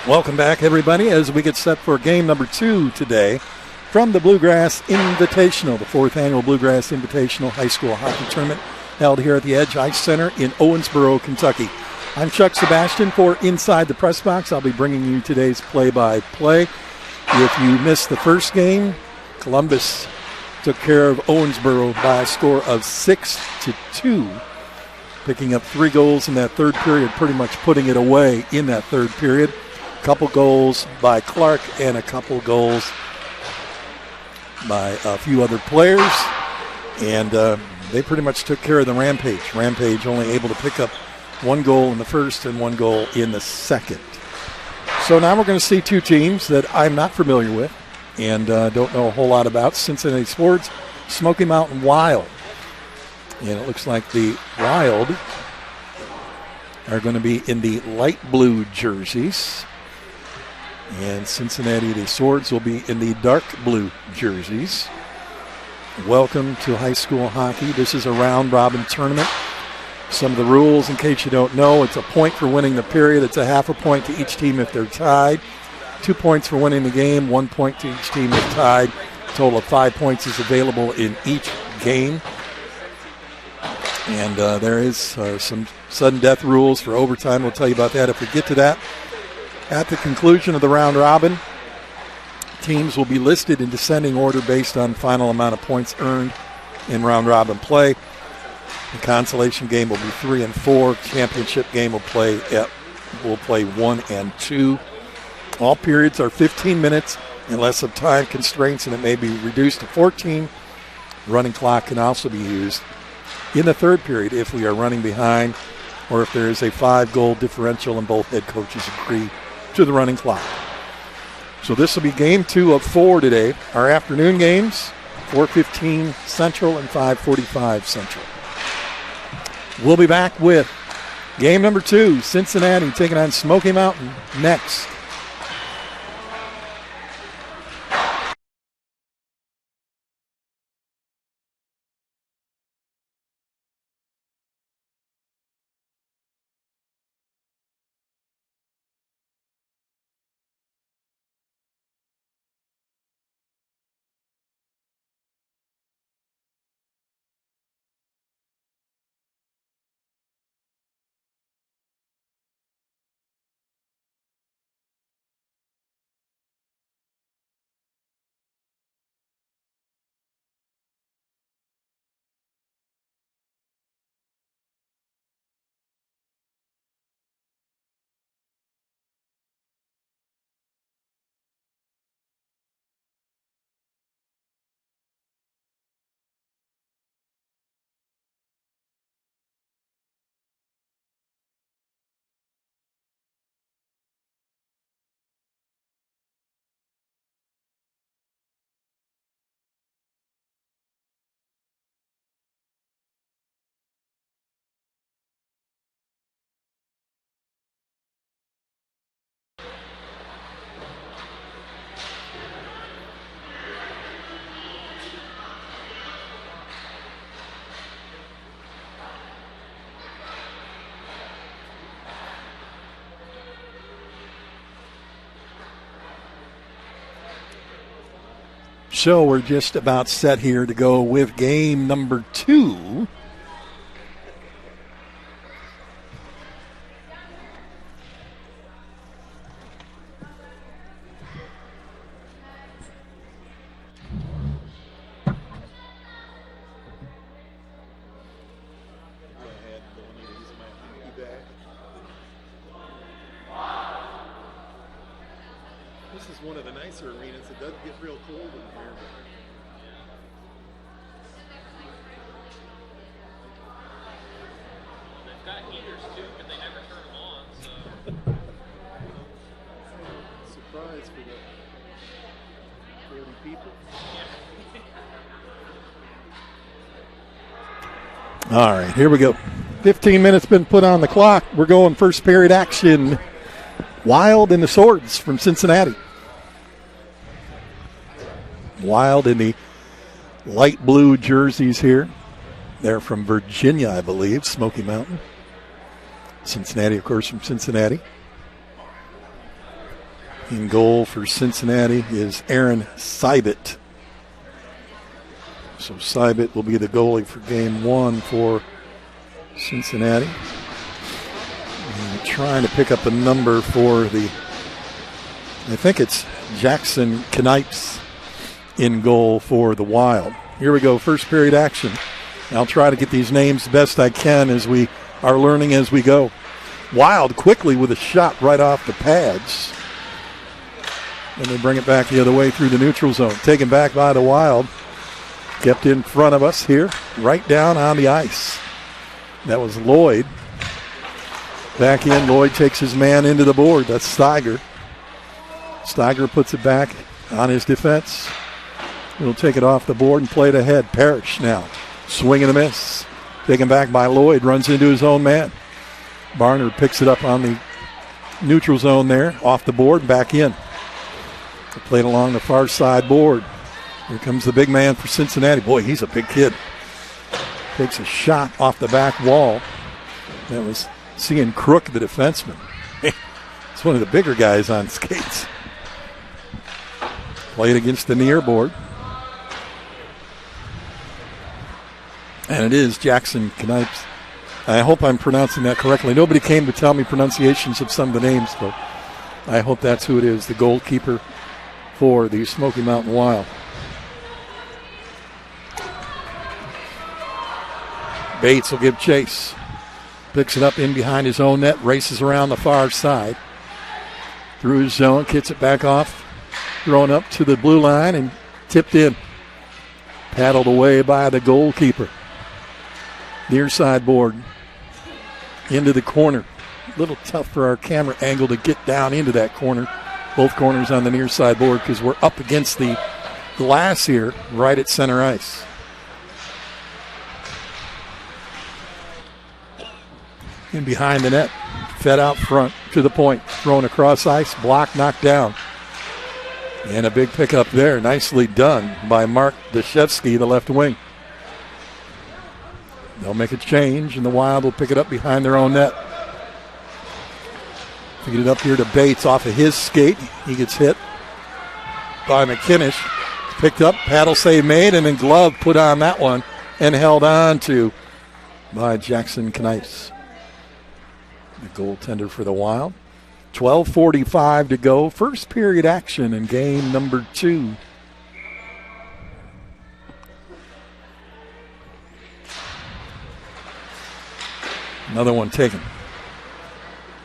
Welcome back, everybody, as we get set for game number 2 today from the Bluegrass Invitational, the 4th annual Bluegrass Invitational High School Hockey Tournament held here at the Edge Ice Center in Owensboro, Kentucky. I'm Chuck Sebastian for Inside the Press Box. I'll be bringing you today's play-by-play. If you missed the first game, Columbus took care of Owensboro by a score of 6-2, picking up 3 goals in that third period, pretty much putting it away in that third period. A couple goals by Clark and a couple goals by a few other players, and they pretty much took care of the Rampage. Rampage only able to pick up 1 goal in the first and 1 goal in the second. So now we're going to see 2 teams that I'm not familiar with and don't know a whole lot about. Cincinnati Sports, Smoky Mountain Wild. And it looks like the Wild are going to be in the light blue jerseys. And Cincinnati, the Swords, will be in the dark blue jerseys. Welcome to high school hockey. This is a round-robin tournament. Some of the rules, in case you don't know, it's a point for winning the period. It's a half a point to each team if they're tied. 2 points for winning the game, 1 point to each team if tied. A total of 5 points is available in each game. And there is some sudden death rules for overtime. We'll tell you about that if we get to that. At the conclusion of the round robin, teams will be listed in descending order based on final amount of points earned in round robin play. The consolation game will be 3 and 4. Championship game will play 1 and 2. All periods are 15 minutes unless of time constraints, and it may be reduced to 14. Running clock can also be used in the third period if we are running behind or if there is a 5-goal differential and both head coaches agree to the running clock. So this will be game 2 of 4 today. Our afternoon games, 4:15 Central and 5:45 Central. We'll be back with game number 2, Cincinnati taking on Smoky Mountain next. So we're just about set here to go with game number 2. This is one of the nicer arenas. It does get real cold in here. They've got heaters too, but they never turn them on. So. Surprise for the 40 people. All right, here we go. 15 minutes been put on the clock. We're going first period action. Wild and the Swords from Cincinnati. Wild in the light blue jerseys here. They're from Virginia, I believe, Smoky Mountain. Cincinnati, of course, from Cincinnati. In goal for Cincinnati is Aaron Seibert. So Seibert will be the goalie for game 1 for Cincinnati. And trying to pick up a number for I think it's Jackson Knipes in goal for the Wild. Here we go, first period action. I'll try to get these names best I can as we are learning as we go. Wild quickly with a shot right off the pads. And they bring it back the other way through the neutral zone. Taken back by the Wild. Kept in front of us here, right down on the ice. That was Lloyd. Back in, Lloyd takes his man into the board. That's Steiger. Steiger puts it back on his defense. He'll take it off the board and play it ahead. Parrish now. Swing and a miss. Taken back by Lloyd. Runs into his own man. Barnard picks it up on the neutral zone there. Off the board and back in. Played along the far side board. Here comes the big man for Cincinnati. Boy, he's a big kid. Takes a shot off the back wall. That was seeing Crook, the defenseman. It's one of the bigger guys on skates. Played against the near board. And it is Jackson Knipes. I hope I'm pronouncing that correctly. Nobody came to tell me pronunciations of some of the names, but I hope that's who it is, the goalkeeper for the Smoky Mountain Wild. Bates will give chase. Picks it up in behind his own net, races around the far side. Through his zone, gets it back off. Thrown up to the blue line and tipped in. Paddled away by the goalkeeper. Near side board. Into the corner. A little tough for our camera angle to get down into that corner. Both corners on the near side board because we're up against the glass here right at center ice. In behind the net. Fed out front to the point. Thrown across ice. Block knocked down. And a big pickup there. Nicely done by Mark Deshevsky, the left wing. They'll make a change, and the Wild will pick it up behind their own net. Get it up here to Bates off of his skate. He gets hit by McKinnish. Picked up, paddle save made, and then glove put on that one and held on to by Jackson Knipes, the goaltender for the Wild. 12:45 to go. First period action in game number 2. Another one taken.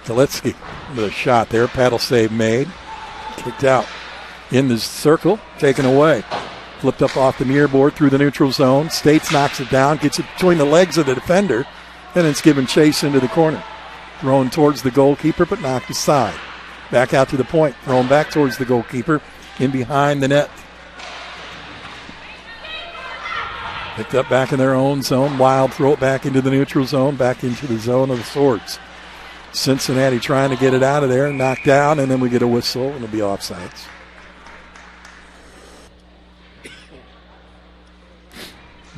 Galetsky with a shot there. Paddle save made. Kicked out in the circle. Taken away. Flipped up off the near board through the neutral zone. States knocks it down. Gets it between the legs of the defender. And it's given chase into the corner. Thrown towards the goalkeeper but knocked aside. Back out to the point. Thrown back towards the goalkeeper. In behind the net. Picked up back in their own zone. Wild throw it back into the neutral zone. Back into the zone of the Swords. Cincinnati trying to get it out of there, knocked down, and then we get a whistle, and it'll be offsides.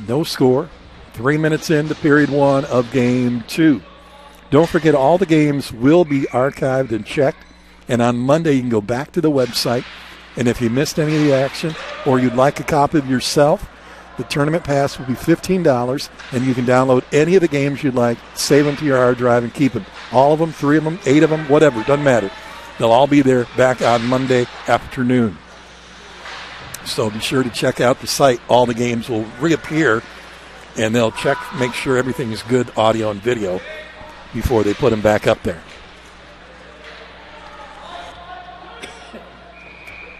No score. 3 minutes into period 1 of game 2. Don't forget, all the games will be archived and checked, and on Monday you can go back to the website, and if you missed any of the action or you'd like a copy of yourself, the tournament pass will be $15, and you can download any of the games you'd like, save them to your hard drive, and keep them. All of them, 3 of them, 8 of them, whatever, doesn't matter. They'll all be there back on Monday afternoon. So be sure to check out the site. All the games will reappear, and they'll check, make sure everything is good audio and video before they put them back up there.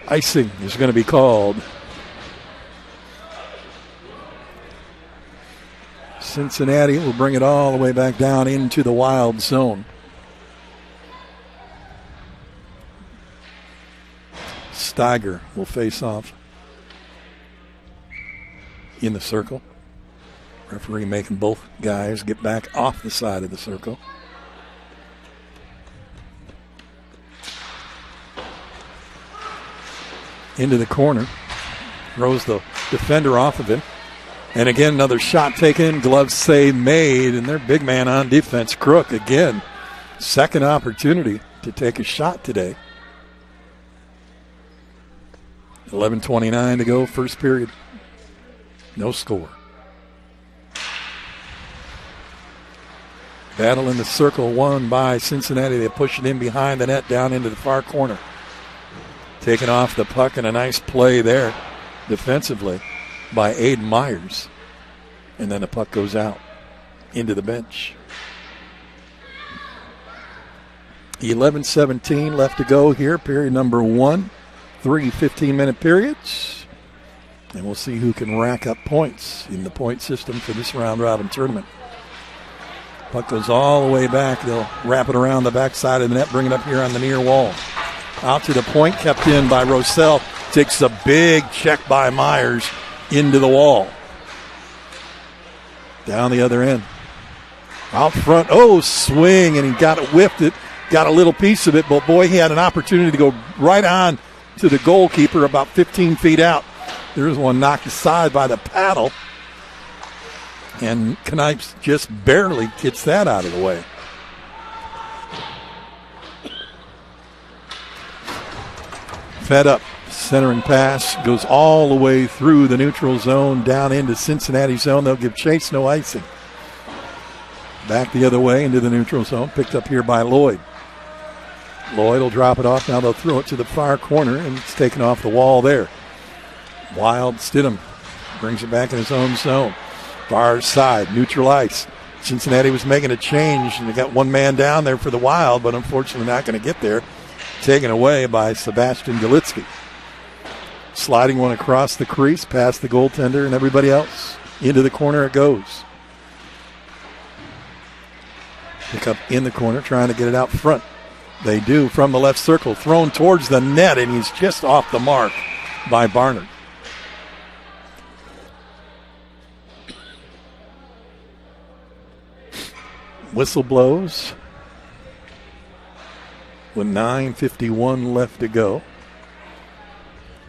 Icing is going to be called. Cincinnati will bring it all the way back down into the Wild zone. Steiger will face off in the circle. Referee making both guys get back off the side of the circle. Into the corner. Throws the defender off of him. And again, another shot taken, glove save made, and their big man on defense, Crook, again. Second opportunity to take a shot today. 11:29 to go, first period. No score. Battle in the circle won by Cincinnati. They push it in behind the net down into the far corner. Taking off the puck, and a nice play there defensively by Aiden Myers. And then the puck goes out into the bench. 11:17 left to go here, period number 1. 3 15-minute periods. And we'll see who can rack up points in the point system for this round-robin tournament. Puck goes all the way back. They'll wrap it around the backside of the net, bring it up here on the near wall. Out to the point, kept in by Rosell. Takes a big check by Myers into the wall. Down the other end. Out front, swing, and he got it, whipped it, got a little piece of it, but boy, he had an opportunity to go right on to the goalkeeper about 15 feet out. There's one knocked aside by the paddle. And Knipes just barely gets that out of the way. Fed up. Centering pass goes all the way through the neutral zone down into Cincinnati zone. They'll give chase, no icing. Back the other way into the neutral zone. Picked up here by Lloyd. Lloyd will drop it off. Now they'll throw it to the far corner, and it's taken off the wall there. Wild Stidham brings it back in his own zone. Far side, neutral ice. Cincinnati was making a change, and they got one man down there for the Wild, but unfortunately not going to get there. Taken away by Sebastian Galitsky. Sliding one across the crease, past the goaltender and everybody else. Into the corner it goes. Pick up in the corner, trying to get it out front. They do from the left circle. Thrown towards the net, and he's just off the mark by Barnard. Whistle blows with 9:51 left to go.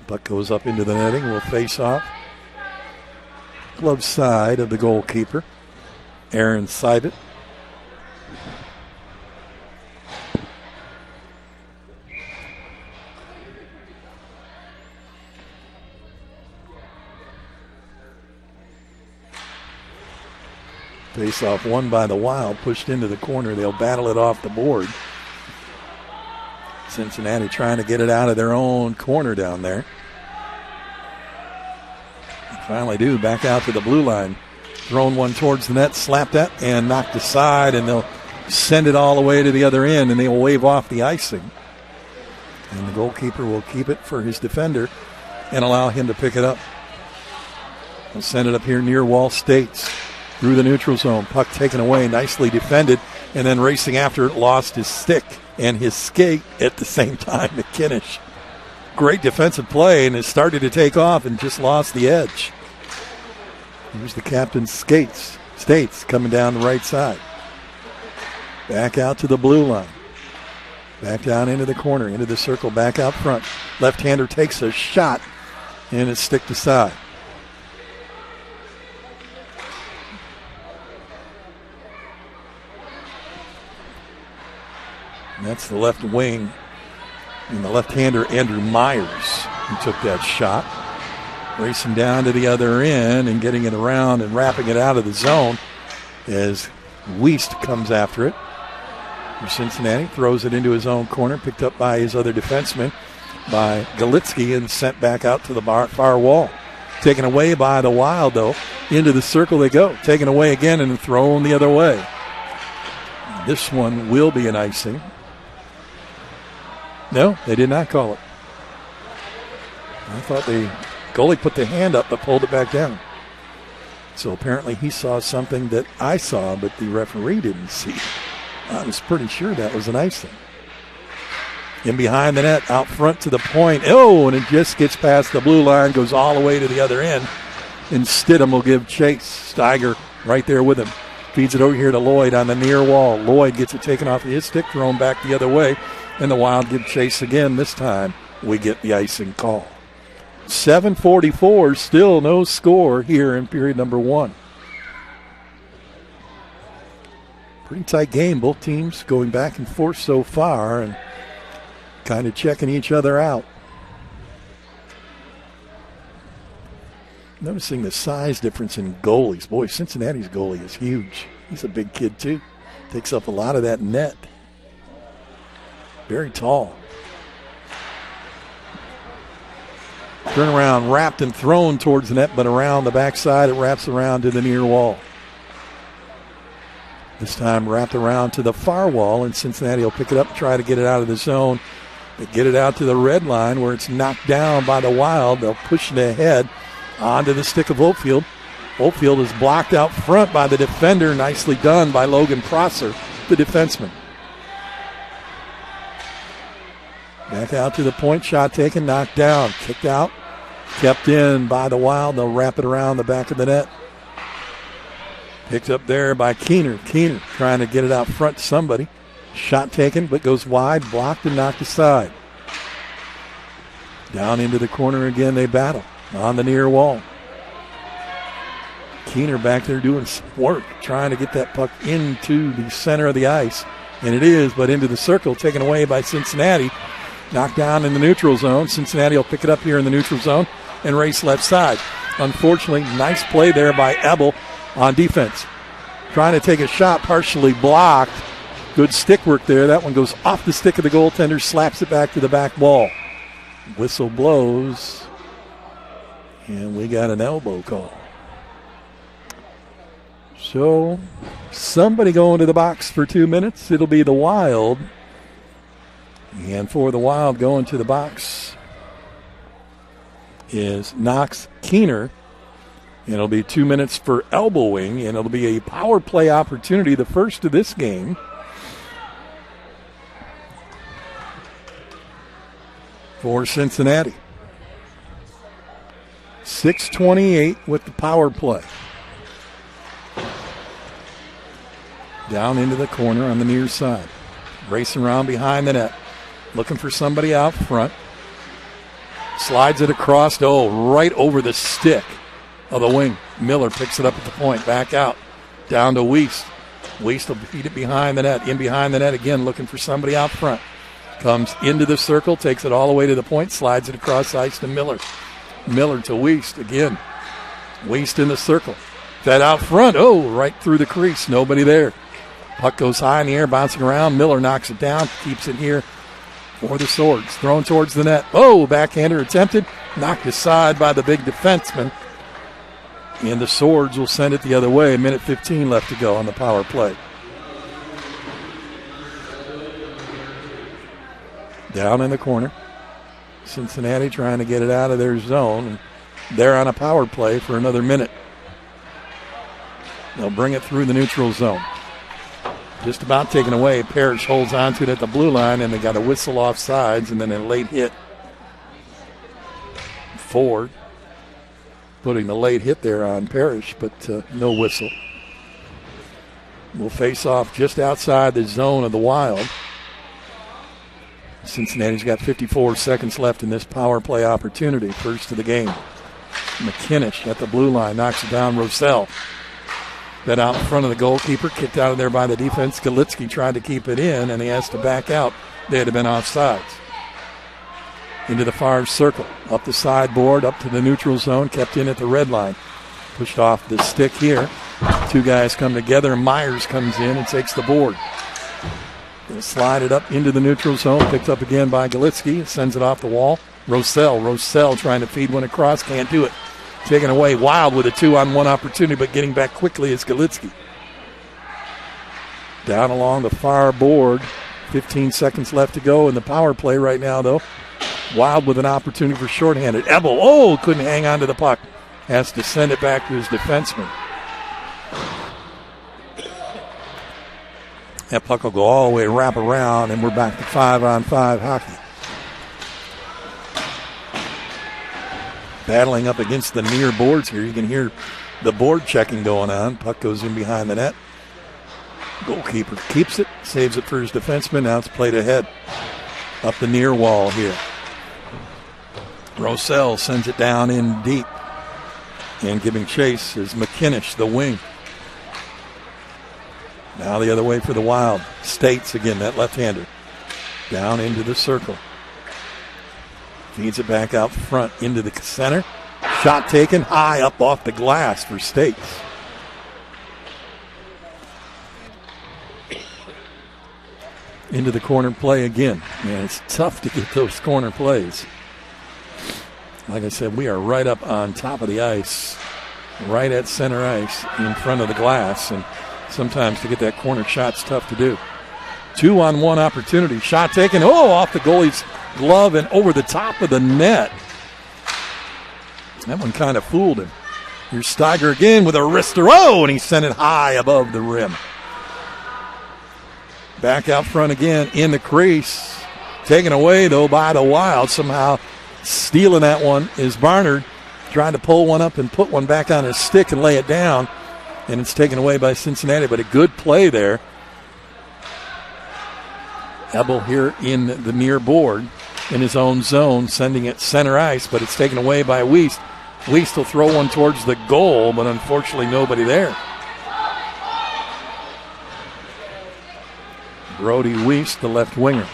Puck goes up into the netting. Will face off. Glove side of the goalkeeper, Aaron Seibert. Face off won by the Wild, pushed into the corner. They'll battle it off the board. Cincinnati trying to get it out of their own corner down there. They finally do, back out to the blue line. Thrown one towards the net, slapped that, and knocked aside, and they'll send it all the way to the other end, and they'll wave off the icing. And the goalkeeper will keep it for his defender and allow him to pick it up. They'll send it up here near Wall States. Through the neutral zone. Puck taken away, nicely defended, and then racing after it, lost his stick and his skate at the same time. McKinnish. Great defensive play, and it started to take off and just lost the edge. Here's the captain's States coming down the right side. Back out to the blue line. Back down into the corner, into the circle, back out front. Left-hander takes a shot, and it's sticked aside. And that's the left wing and the left-hander, Andrew Myers, who took that shot. Racing down to the other end and getting it around and wrapping it out of the zone as Wiest comes after it. For Cincinnati, throws it into his own corner, picked up by his other defenseman, by Galitsky, and sent back out to the far wall. Taken away by the Wild, though. Into the circle they go. Taken away again and thrown the other way. This one will be an icing. No, they did not call it. I thought the goalie put the hand up but pulled it back down. So apparently he saw something that I saw, but the referee didn't see. I was pretty sure that was an icing. In behind the net, out front to the point. And it just gets past the blue line, goes all the way to the other end. And Stidham will give chase. Steiger right there with him. Feeds it over here to Lloyd on the near wall. Lloyd gets it taken off his stick, thrown back the other way. And the Wild give chase again. This time we get the icing call. 7:44, still no score here in period number 1. Pretty tight game. Both teams going back and forth so far and kind of checking each other out. Noticing the size difference in goalies. Boy, Cincinnati's goalie is huge. He's a big kid, too. Takes up a lot of that net. Very tall. Turn around, wrapped and thrown towards the net, but around the backside, it wraps around to the near wall. This time wrapped around to the far wall, and Cincinnati will pick it up, try to get it out of the zone. They get it out to the red line where it's knocked down by the Wild. They'll push it ahead onto the stick of Oldfield. Oldfield is blocked out front by the defender. Nicely done by Logan Prosser, the defenseman. Back out to the point, shot taken, knocked down, kicked out, kept in by the Wild. They'll wrap it around the back of the net. Picked up there by Keener. Keener trying to get it out front to somebody. Shot taken, but goes wide, blocked and knocked aside. Down into the corner again, they battle on the near wall. Keener back there doing some work, trying to get that puck into the center of the ice. And it is, but into the circle, taken away by Cincinnati. Knocked down in the neutral zone. Cincinnati will pick it up here in the neutral zone and race left side. Unfortunately, nice play there by Ebel on defense. Trying to take a shot, partially blocked. Good stick work there. That one goes off the stick of the goaltender, slaps it back to the back wall. Whistle blows, and we got an elbow call. So, somebody going to the box for 2 minutes. It'll be the Wild. And for the Wild going to the box is Knox Keener. And it'll be 2 minutes for elbowing, and it'll be a power play opportunity, the first of this game. For Cincinnati. 6:28 with the power play. Down into the corner on the near side. Racing around behind the net. Looking for somebody out front. Slides it across, right over the stick of the wing. Miller picks it up at the point. Back out. Down to Wiest. Wiest will feed it behind the net. In behind the net again, looking for somebody out front. Comes into the circle, takes it all the way to the point, slides it across ice to Miller. Miller to Wiest again. Wiest in the circle. That out front, right through the crease. Nobody there. Puck goes high in the air, bouncing around. Miller knocks it down, keeps it here for the Swords. Thrown towards the net. Backhander attempted. Knocked aside by the big defenseman. And the Swords will send it the other way. 1:15 left to go on the power play. Down in the corner. Cincinnati trying to get it out of their zone. And they're on a power play for another minute. They'll bring it through the neutral zone. Just about taken away. Parrish holds on to it at the blue line, and they got a whistle off sides, and then a late hit. Ford putting the late hit there on Parrish, but no whistle. We'll face off just outside the zone of the Wild. Cincinnati's got 54 seconds left in this power play opportunity. First of the game. McKinnish at the blue line knocks it down. Rosell. That out in front of the goalkeeper, kicked out of there by the defense. Galitsky tried to keep it in, and he has to back out. They had been offsides. Into the far circle. Up the sideboard, up to the neutral zone, kept in at the red line. Pushed off the stick here. Two guys come together, and Myers comes in and takes the board. They'll slide it up into the neutral zone, picked up again by Galitsky, sends it off the wall. Rosell trying to feed one across, can't do it. Taken away. Wild with a 2-on-1 opportunity, but getting back quickly is Galitsky. Down along the far board. 15 seconds left to go in the power play right now, though. Wild with an opportunity for shorthanded. Ebel, couldn't hang on to the puck. Has to send it back to his defenseman. That puck will go all the way, wrap around, and we're back to 5-on-5 hockey. Battling up against the near boards here. You can hear the board checking going on. Puck goes in behind the net. Goalkeeper keeps it, saves it for his defenseman. Now it's played ahead. Up the near wall here. Rosell sends it down in deep. And giving chase is McKinnish, the wing. Now the other way for the Wild. States again, that left-hander. Down into the circle. Feeds it back out front into the center. Shot taken high up off the glass for States. Into the corner play again. Man, it's tough to get those corner plays. Like I said, we are right up on top of the ice, right at center ice in front of the glass, and sometimes to get that corner shot's tough to do. 2-on-1 opportunity. Shot taken, off the goalie's glove and over the top of the net. That one kind of fooled him. Here's Steiger again with a wrister. And he sent it high above the rim. Back out front again in the crease. Taken away, though, by the Wild. Somehow stealing that one is Barnard. Trying to pull one up and put one back on his stick and lay it down. And it's taken away by Cincinnati, but a good play there. Ebel here in the near board in his own zone, sending it center ice, but it's taken away by Wiest. Wiest will throw one towards the goal, but unfortunately nobody there. Brody Wiest, the left winger.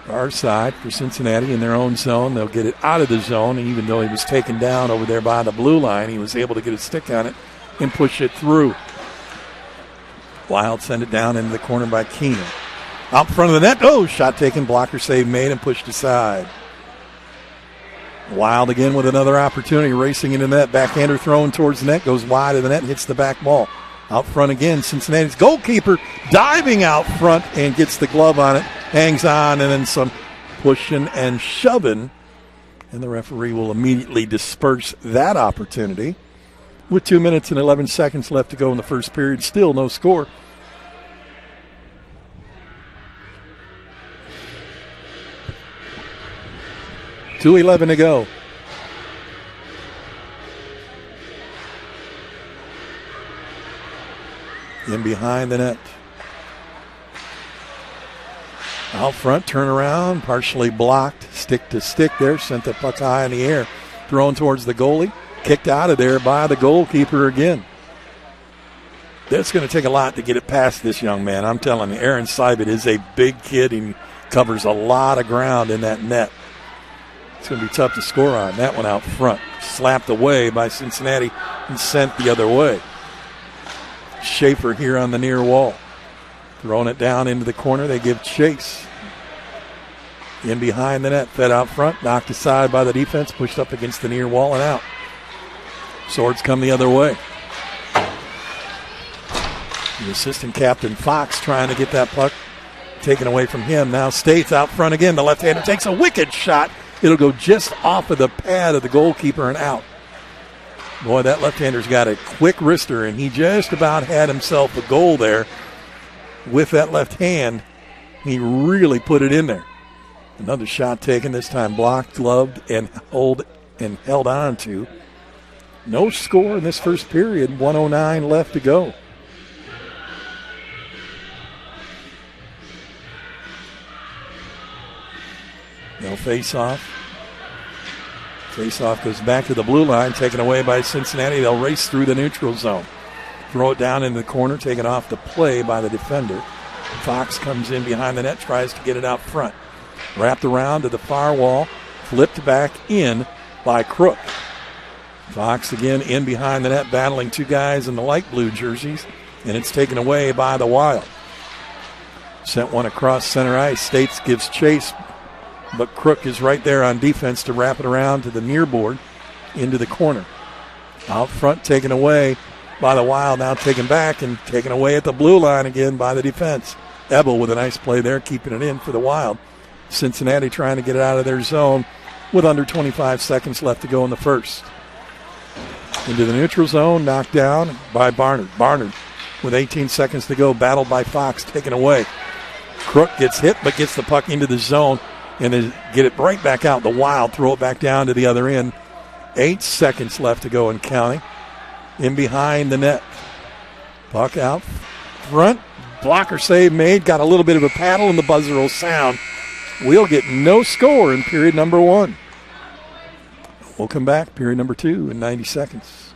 Far side for Cincinnati in their own zone. They'll get it out of the zone, and even though he was taken down over there by the blue line, he was able to get his stick on it and push it through. Wild send it down into the corner by Keenan. Out in front of the net. Shot taken, blocker save made and pushed aside. Wild again with another opportunity, racing into the net. Backhander thrown towards the net, goes wide of the net, hits the back ball. Out front again, Cincinnati's goalkeeper diving out front and gets the glove on it, hangs on, and then some pushing and shoving. And the referee will immediately disperse that opportunity. With 2 minutes and 11 seconds left to go in the first period, still no score. .2:11 to go. In behind the net. Out front, turn around, partially blocked, stick to stick there, sent the puck high in the air, thrown towards the goalie, kicked out of there by the goalkeeper again. It's going to take a lot to get it past this young man. I'm telling you, Aaron Seibert is a big kid and covers a lot of ground in that net. It's going to be tough to score on. That one out front. Slapped away by Cincinnati and sent the other way. Schaefer here on the near wall. Throwing it down into the corner. They give chase. In behind the net. Fed out front. Knocked aside by the defense. Pushed up against the near wall and out. Swords come the other way. The assistant captain Fox trying to get that puck taken away from him. Now States out front again. The left-hander takes a wicked shot. It'll go just off of the pad of the goalkeeper and out. Boy, that left-hander's got a quick wrister, and he just about had himself a goal there with that left hand. He really put it in there. Another shot taken, this time blocked, gloved, and held on to. No score in this first period. 1:09 left to go. No face-off. Face-off goes back to the blue line, taken away by Cincinnati. They'll race through the neutral zone. Throw it down in the corner, taken off the play by the defender. Fox comes in behind the net, tries to get it out front. Wrapped around to the far wall, flipped back in by Crook. Fox again in behind the net, battling two guys in the light blue jerseys, and it's taken away by the Wild. Sent one across center ice. States gives chase, but Crook is right there on defense to wrap it around to the near board into the corner. Out front, taken away by the Wild, now taken back and taken away at the blue line again by the defense. Ebel with a nice play there, keeping it in for the Wild. Cincinnati trying to get it out of their zone with under 25 seconds left to go in the first. Into the neutral zone, knocked down by Barnard. Barnard with 18 seconds to go, battled by Fox, taken away. Crook gets hit but gets the puck into the zone and then get it right back out. The Wild throw it back down to the other end. 8 seconds left to go and counting. In behind the net. Puck out front. Blocker save made. Got a little bit of a paddle and the buzzer will sound. We'll get no score in period number one. We'll come back, period number two, in 90 seconds.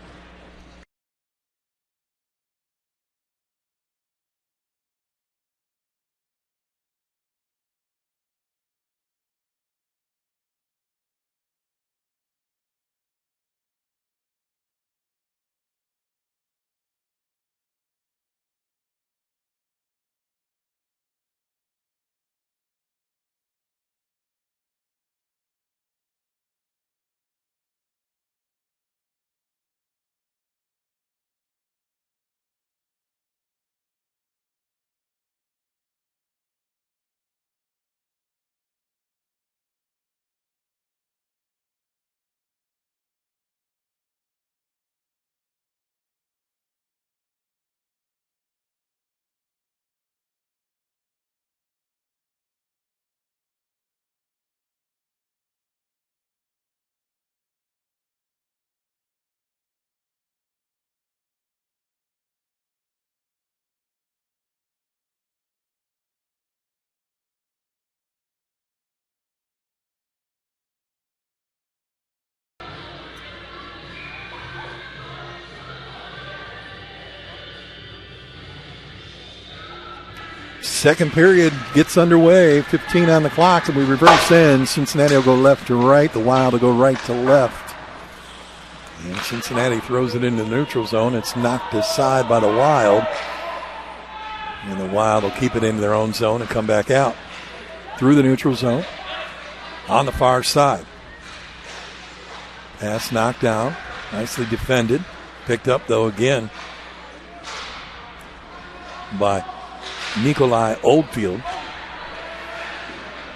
Second period gets underway, 15 on the clock, and we reverse in. Cincinnati will go left to right. The Wild will go right to left. And Cincinnati throws it into the neutral zone. It's knocked aside by the Wild. And the Wild will keep it into their own zone and come back out through the neutral zone on the far side. Pass knocked down. Nicely defended. Picked up, though, again by Nikolai Oldfield.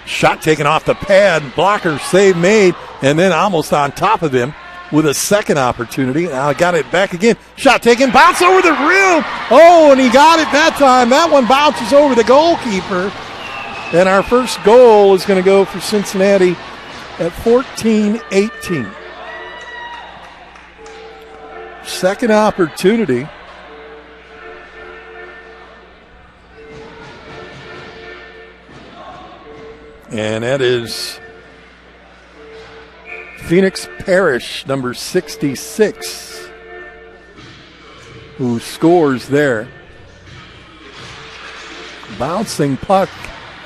Shot taken off the pad. Blocker save made. And then almost on top of him with a second opportunity. Now got it back again. Shot taken. Bounce over the rim. Oh, and he got it that time. That one bounces over the goalkeeper. And our first goal is going to go for Cincinnati at 14-18. Second opportunity. And that is Phoenix Parrish, number 66, who scores there. Bouncing puck,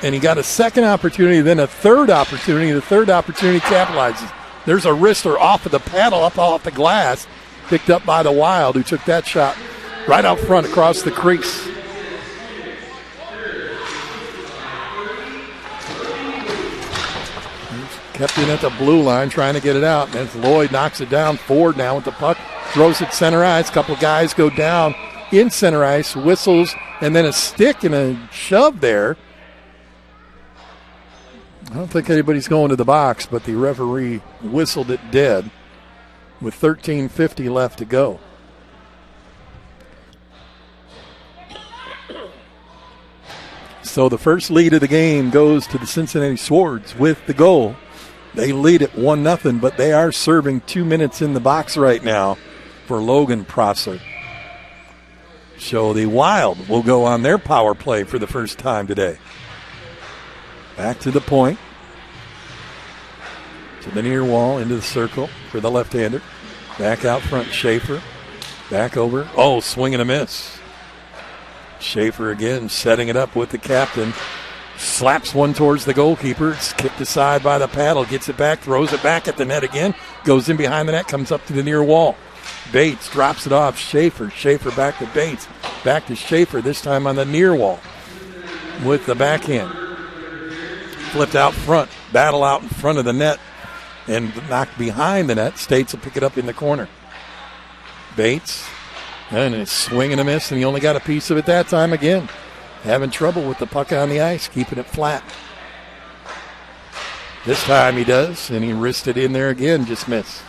and he got a second opportunity, then a third opportunity. The third opportunity capitalizes. There's a wrister off of the paddle, up off the glass, picked up by the Wild, who took that shot right out front across the crease. Kept in at the blue line, trying to get it out. And as Lloyd knocks it down, Ford now with the puck, throws it center ice. A couple of guys go down in center ice, whistles, and then a stick and a shove there. I don't think anybody's going to the box, but the referee whistled it dead with 13:50 left to go. So the first lead of the game goes to the Cincinnati Swords with the goal. They lead at 1-0, but they are serving 2 minutes in the box right now for Logan Prosser. So the Wild will go on their power play for the first time today. Back to the point. To the near wall, into the circle for the left-hander. Back out front, Schaefer. Back over. Oh, swing and a miss. Schaefer again setting it up with the captain. Slaps one towards the goalkeeper. It's kicked aside by the paddle. Gets it back, throws it back at the net again. Goes in behind the net, comes up to the near wall. Bates drops it off. Schaefer. Schaefer back to Bates. Back to Schaefer, this time on the near wall with the backhand. Flipped out front. Battle out in front of the net and knocked behind the net. States will pick it up in the corner. Bates. And it's swing and a miss, and he only got a piece of it that time again. Having trouble with the puck on the ice, keeping it flat. This time he does, and he wristed in there again, just missed.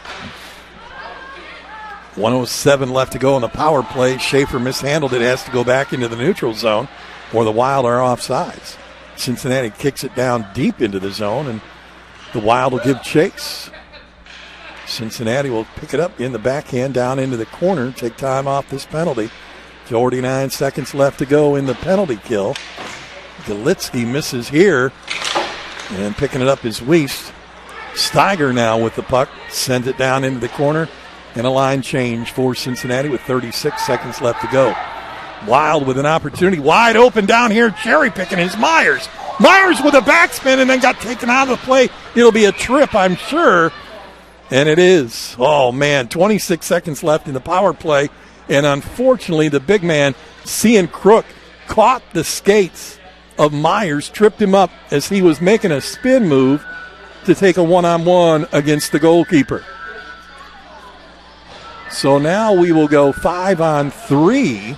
1:07 left to go on the power play. Schaefer mishandled it, has to go back into the neutral zone, or the Wild are offsides. Cincinnati kicks it down deep into the zone, and the Wild will give chase. Cincinnati will pick it up in the backhand down into the corner, take time off this penalty. 49 seconds left to go in the penalty kill. Galitsky misses here, and picking it up is Weiss. Steiger now with the puck, sends it down into the corner, and a line change for Cincinnati with 36 seconds left to go. Wild with an opportunity, wide open down here, cherry picking is Myers. Myers with a backspin and then got taken out of the play. It'll be a trip, I'm sure. And it is. Oh, man, 26 seconds left in the power play. And unfortunately, the big man, Cian Crook, caught the skates of Myers, tripped him up as he was making a spin move to take a one-on-one against the goalkeeper. So now we will go 5-on-3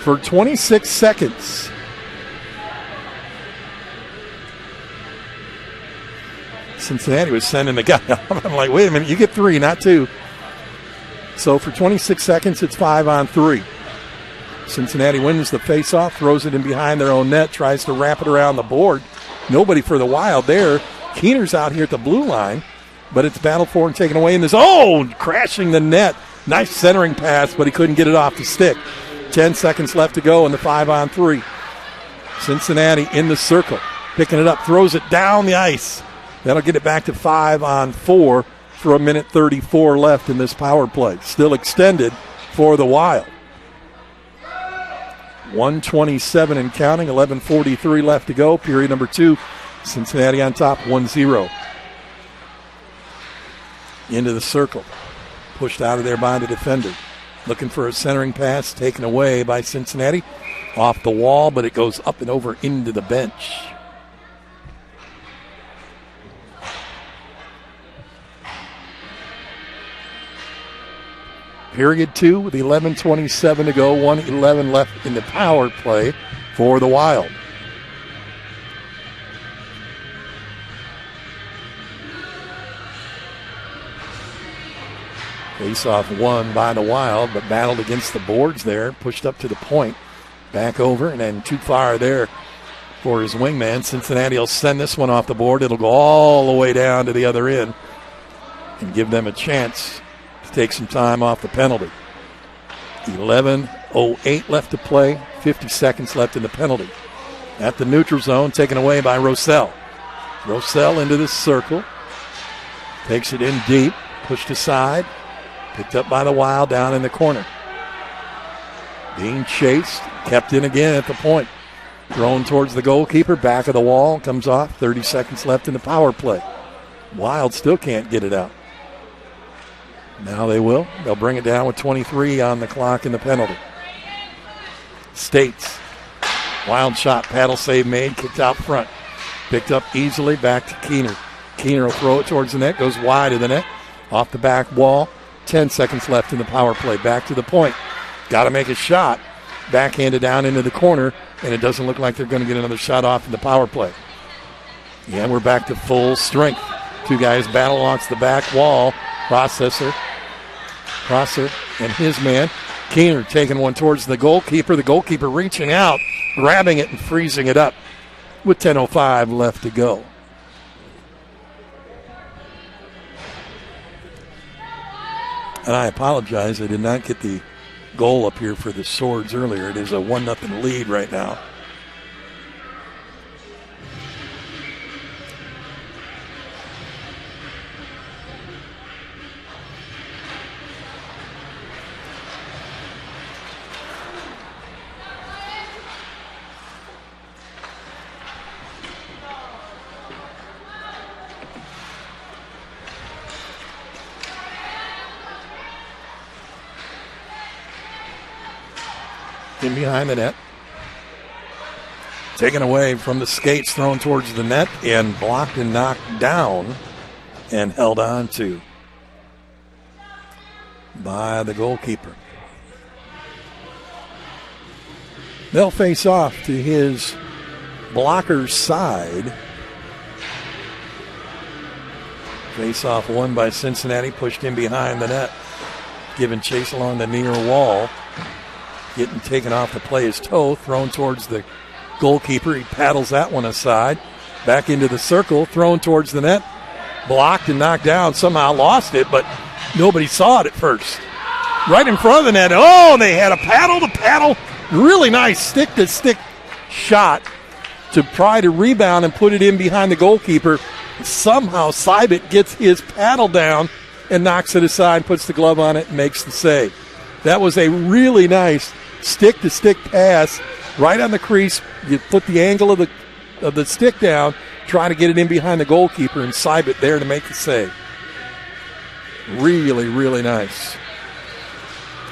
for 26 seconds. Cincinnati was sending the guy out. I'm like, wait a minute, you get 3, not 2. So for 26 seconds, it's 5-on-3. Cincinnati wins the faceoff, throws it in behind their own net, tries to wrap it around the board. Nobody for the Wild there. Keener's out here at the blue line, but it's battled for and taken away in this. Oh, crashing the net. Nice centering pass, but he couldn't get it off the stick. 10 seconds left to go in the 5-on-3. Cincinnati in the circle, picking it up, throws it down the ice. That'll get it back to 5-on-4 for 1:34 left in this power play. Still extended for the Wild. 1:27 and counting, 11:43 left to go. Period number 2. Cincinnati on top, 1-0. Into the circle. Pushed out of there by the defender. Looking for a centering pass, taken away by Cincinnati. Off the wall, but it goes up and over into the bench. Period 2 with 11:27 to go, 1:11 left in the power play for the Wild. Face-off won by the Wild, but battled against the boards there, pushed up to the point, back over, and then too far there for his wingman. Cincinnati will send this one off the board. It'll go all the way down to the other end and give them a chance to take some time off the penalty. 11:08 left to play, 50 seconds left in the penalty. At the neutral zone, taken away by Rosell. Rosell into the circle, takes it in deep, pushed aside, picked up by the Wild down in the corner. Being chased, kept in again at the point. Thrown towards the goalkeeper, back of the wall, comes off, 30 seconds left in the power play. Wild still can't get it out. Now they will. They'll bring it down with 23 on the clock in the penalty. States. Wild shot, paddle save made, kicked out front. Picked up easily, back to Keener. Keener will throw it towards the net, goes wide of the net. Off the back wall, 10 seconds left in the power play. Back to the point. Got to make a shot. Backhanded down into the corner, and it doesn't look like they're going to get another shot off in the power play. Yeah, we're back to full strength. Two guys battle against the back wall. Prosser and his man. Keener taking one towards the goalkeeper. The goalkeeper reaching out, grabbing it and freezing it up with 10:05 left to go. And I apologize, I did not get the goal up here for the Swords earlier. It is a 1-0 lead right now. In behind the net. Taken away from the skates, thrown towards the net, and blocked and knocked down and held on to by the goalkeeper. They'll face off to his blocker's side. Face off won by Cincinnati, pushed in behind the net, giving chase along the near wall. Getting taken off to play his toe, thrown towards the goalkeeper. He paddles that one aside. Back into the circle, thrown towards the net. Blocked and knocked down. Somehow lost it, but nobody saw it at first. Right in front of the net. Oh, they had a paddle to paddle. Really nice stick-to-stick shot to try to rebound and put it in behind the goalkeeper. Somehow Seibert gets his paddle down and knocks it aside, puts the glove on it, and makes the save. That was a really nice stick-to-stick pass right on the crease. You put the angle of the stick down, try to get it in behind the goalkeeper, and Seibert there to make the save. Really, really nice.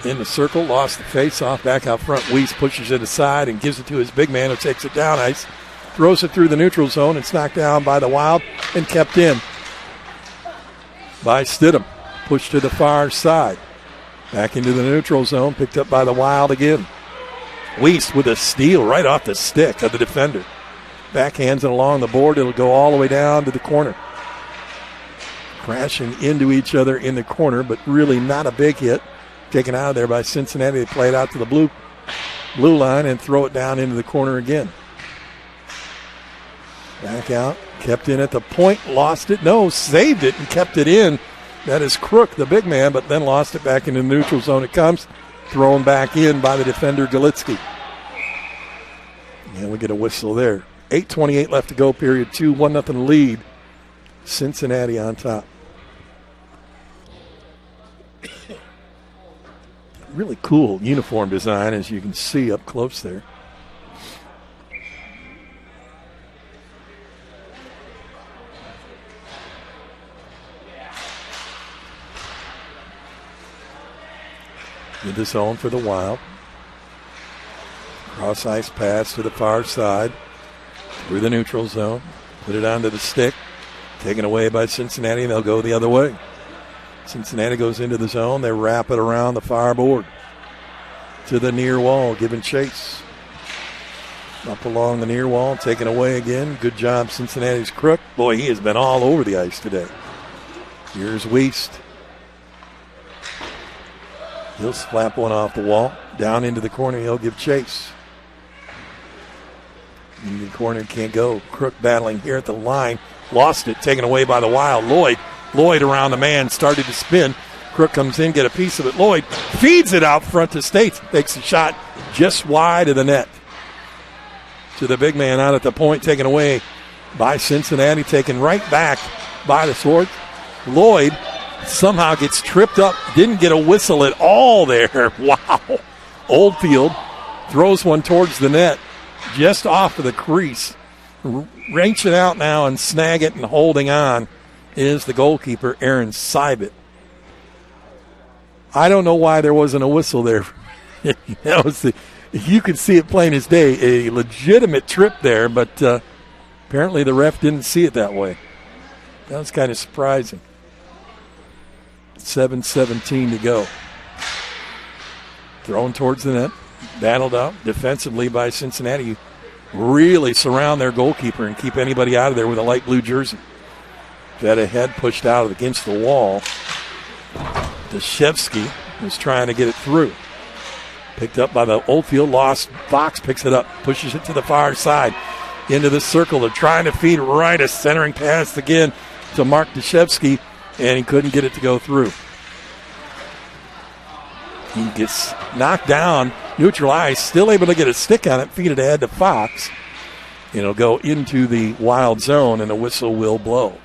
In the circle, lost the face-off, back out front. Weiss pushes it aside and gives it to his big man who takes it down ice. Throws it through the neutral zone. It's knocked down by the Wild and kept in by Stidham. Pushed to the far side. Back into the neutral zone, picked up by the Wild again. Weiss with a steal right off the stick of the defender. Backhands it along the board. It'll go all the way down to the corner. Crashing into each other in the corner, but really not a big hit. Taken out of there by Cincinnati. They play it out to the blue line and throw it down into the corner again. Back out, kept in at the point, lost it. No, saved it and kept it in. That is Crook, the big man, but then lost it back into the neutral zone. It comes, thrown back in by the defender, Galitsky. And we get a whistle there. 8:28 left to go, period 2, 1-0 lead. Cincinnati on top. Really cool uniform design, as you can see up close there. In the zone for the Wild. Cross ice pass to the far side. Through the neutral zone. Put it onto the stick. Taken away by Cincinnati, and they'll go the other way. Cincinnati goes into the zone. They wrap it around the far board. To the near wall, giving chase. Up along the near wall, taken away again. Good job, Cincinnati's Crook. Boy, he has been all over the ice today. Here's Wiest. He'll slap one off the wall. Down into the corner, he'll give chase. In the corner, can't go. Crook battling here at the line. Lost it, taken away by the Wild. Lloyd around the man, started to spin. Crook comes in, get a piece of it. Lloyd feeds it out front to States. Takes a shot just wide of the net. To the big man out at the point, taken away by Cincinnati, taken right back by the Sword. Lloyd somehow gets tripped up, didn't get a whistle at all there. Wow. Oldfield throws one towards the net, just off of the crease. Reaching out now and snag it and holding on is the goalkeeper, Aaron Seibert. I don't know why there wasn't a whistle there. That was you could see it plain as day. A legitimate trip there, but apparently the ref didn't see it that way. That was kind of surprising. 7:17 to go. Thrown towards the net. Battled up defensively by Cincinnati. Really surround their goalkeeper and keep anybody out of there with a light blue jersey. That ahead pushed out against the wall. Deshevsky was trying to get it through. Picked up by the Oldfield, lost. Fox picks it up, pushes it to the far side. Into the circle. They're trying to feed right. A centering pass again to Mark Deshevsky, and he couldn't get it to go through. He gets knocked down, neutralized, still able to get a stick on it, feed it ahead to Fox. It'll go into the Wild zone, and the whistle will blow.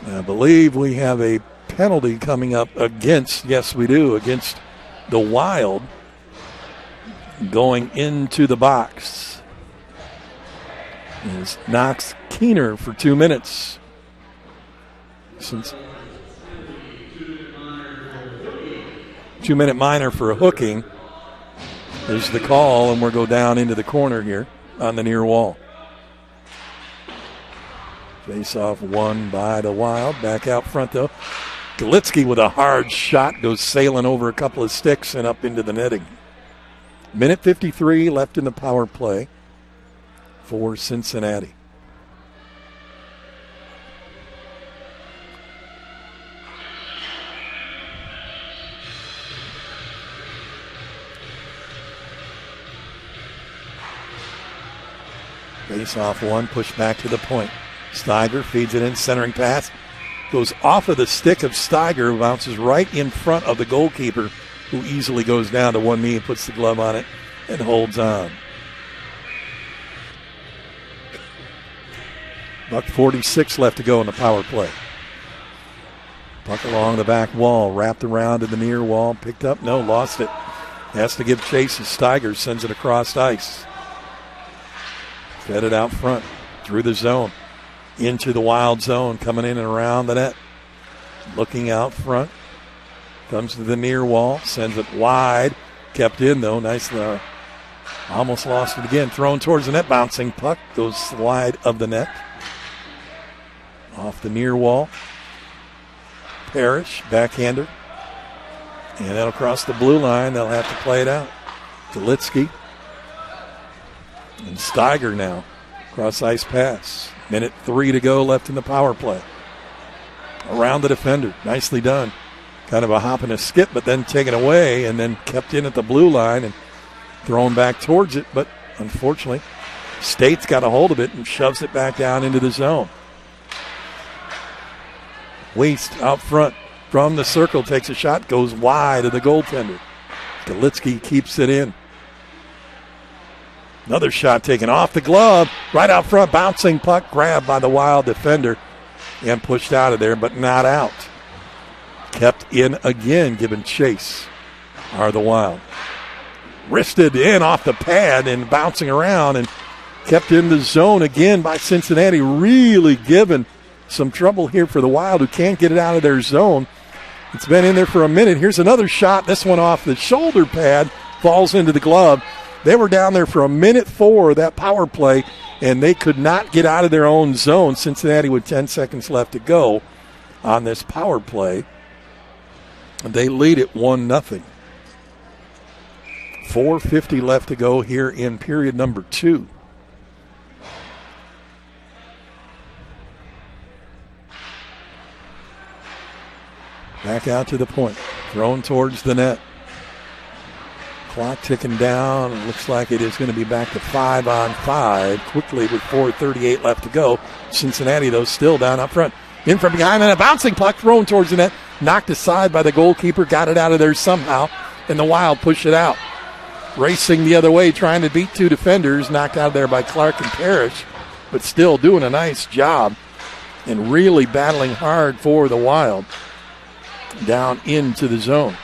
I believe we have a penalty coming up against the Wild going into the box. Is Knox Keener for 2 minutes. Since 2-minute minor for a hooking is the call, and we'll go down into the corner here on the near wall. Face-off won by the Wild. Back out front, though. Galitsky with a hard shot goes sailing over a couple of sticks and up into the netting. Minute 53 left in the power play for Cincinnati. Face-off one, push back to the point. Steiger feeds it in, centering pass. Goes off of the stick of Steiger, bounces right in front of the goalkeeper, who easily goes down to one knee, puts the glove on it, and holds on. $1:46 left to go in the power play. Puck along the back wall, wrapped around to the near wall, picked up, no, lost it. Has to give chase as Steiger sends it across ice. Fed it out front, through the zone, into the Wild zone, coming in and around the net. Looking out front, comes to the near wall, sends it wide, kept in though, nice there. Almost lost it again, thrown towards the net, bouncing puck, goes wide of the net. Off the near wall, Parrish, backhander. And that'll cross the blue line, they'll have to play it out. Galitsky. And Steiger now, cross ice pass. Minute 3 to go left in the power play. Around the defender, nicely done. Kind of a hop and a skip, but then taken away and then kept in at the blue line and thrown back towards it. But unfortunately, State's got a hold of it and shoves it back down into the zone. Wiest out front from the circle, takes a shot, goes wide of the goaltender. Galitsky keeps it in. Another shot taken off the glove, right out front, bouncing puck, grabbed by the Wild defender and pushed out of there, but not out. Kept in again, given chase are the Wild. Wristed in off the pad and bouncing around and kept in the zone again by Cincinnati, really giving some trouble here for the Wild, who can't get it out of their zone. It's been in there for a minute. Here's another shot. This one off the shoulder pad, falls into the glove. They were down there for a minute 4 of that power play, and they could not get out of their own zone. Cincinnati with 10 seconds left to go on this power play. They lead it 1-0. 4:50 left to go here in period number 2. Back out to the point. Thrown towards the net. Clock ticking down. It looks like it is going to be back to 5-on-5 quickly with 4:38 left to go. Cincinnati, though, still down up front. In from behind, and a bouncing puck thrown towards the net. Knocked aside by the goalkeeper. Got it out of there somehow, and the Wild push it out. Racing the other way, trying to beat 2 defenders. Knocked out of there by Clark and Parrish, but still doing a nice job and really battling hard for the Wild down into the zone.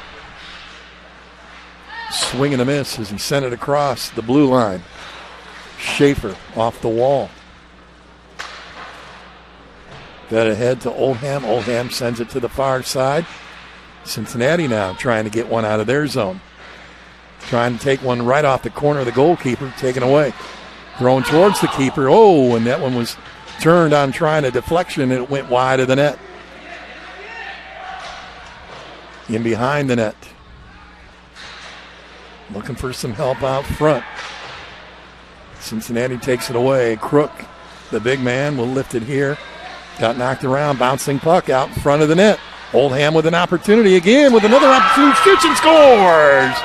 Swing and a miss as he sent it across the blue line. Schaefer off the wall. Fed ahead to Oldham. Oldham sends it to the far side. Cincinnati now trying to get one out of their zone. Trying to take one right off the corner of the goalkeeper, taken away. Thrown towards the keeper. Oh, and that one was turned on trying a deflection, and it went wide of the net. In behind the net. Looking for some help out front. Cincinnati takes it away. Crook, the big man, will lift it here. Got knocked around. Bouncing puck out in front of the net. Oldham with an opportunity again, with another opportunity. Shoots and scores!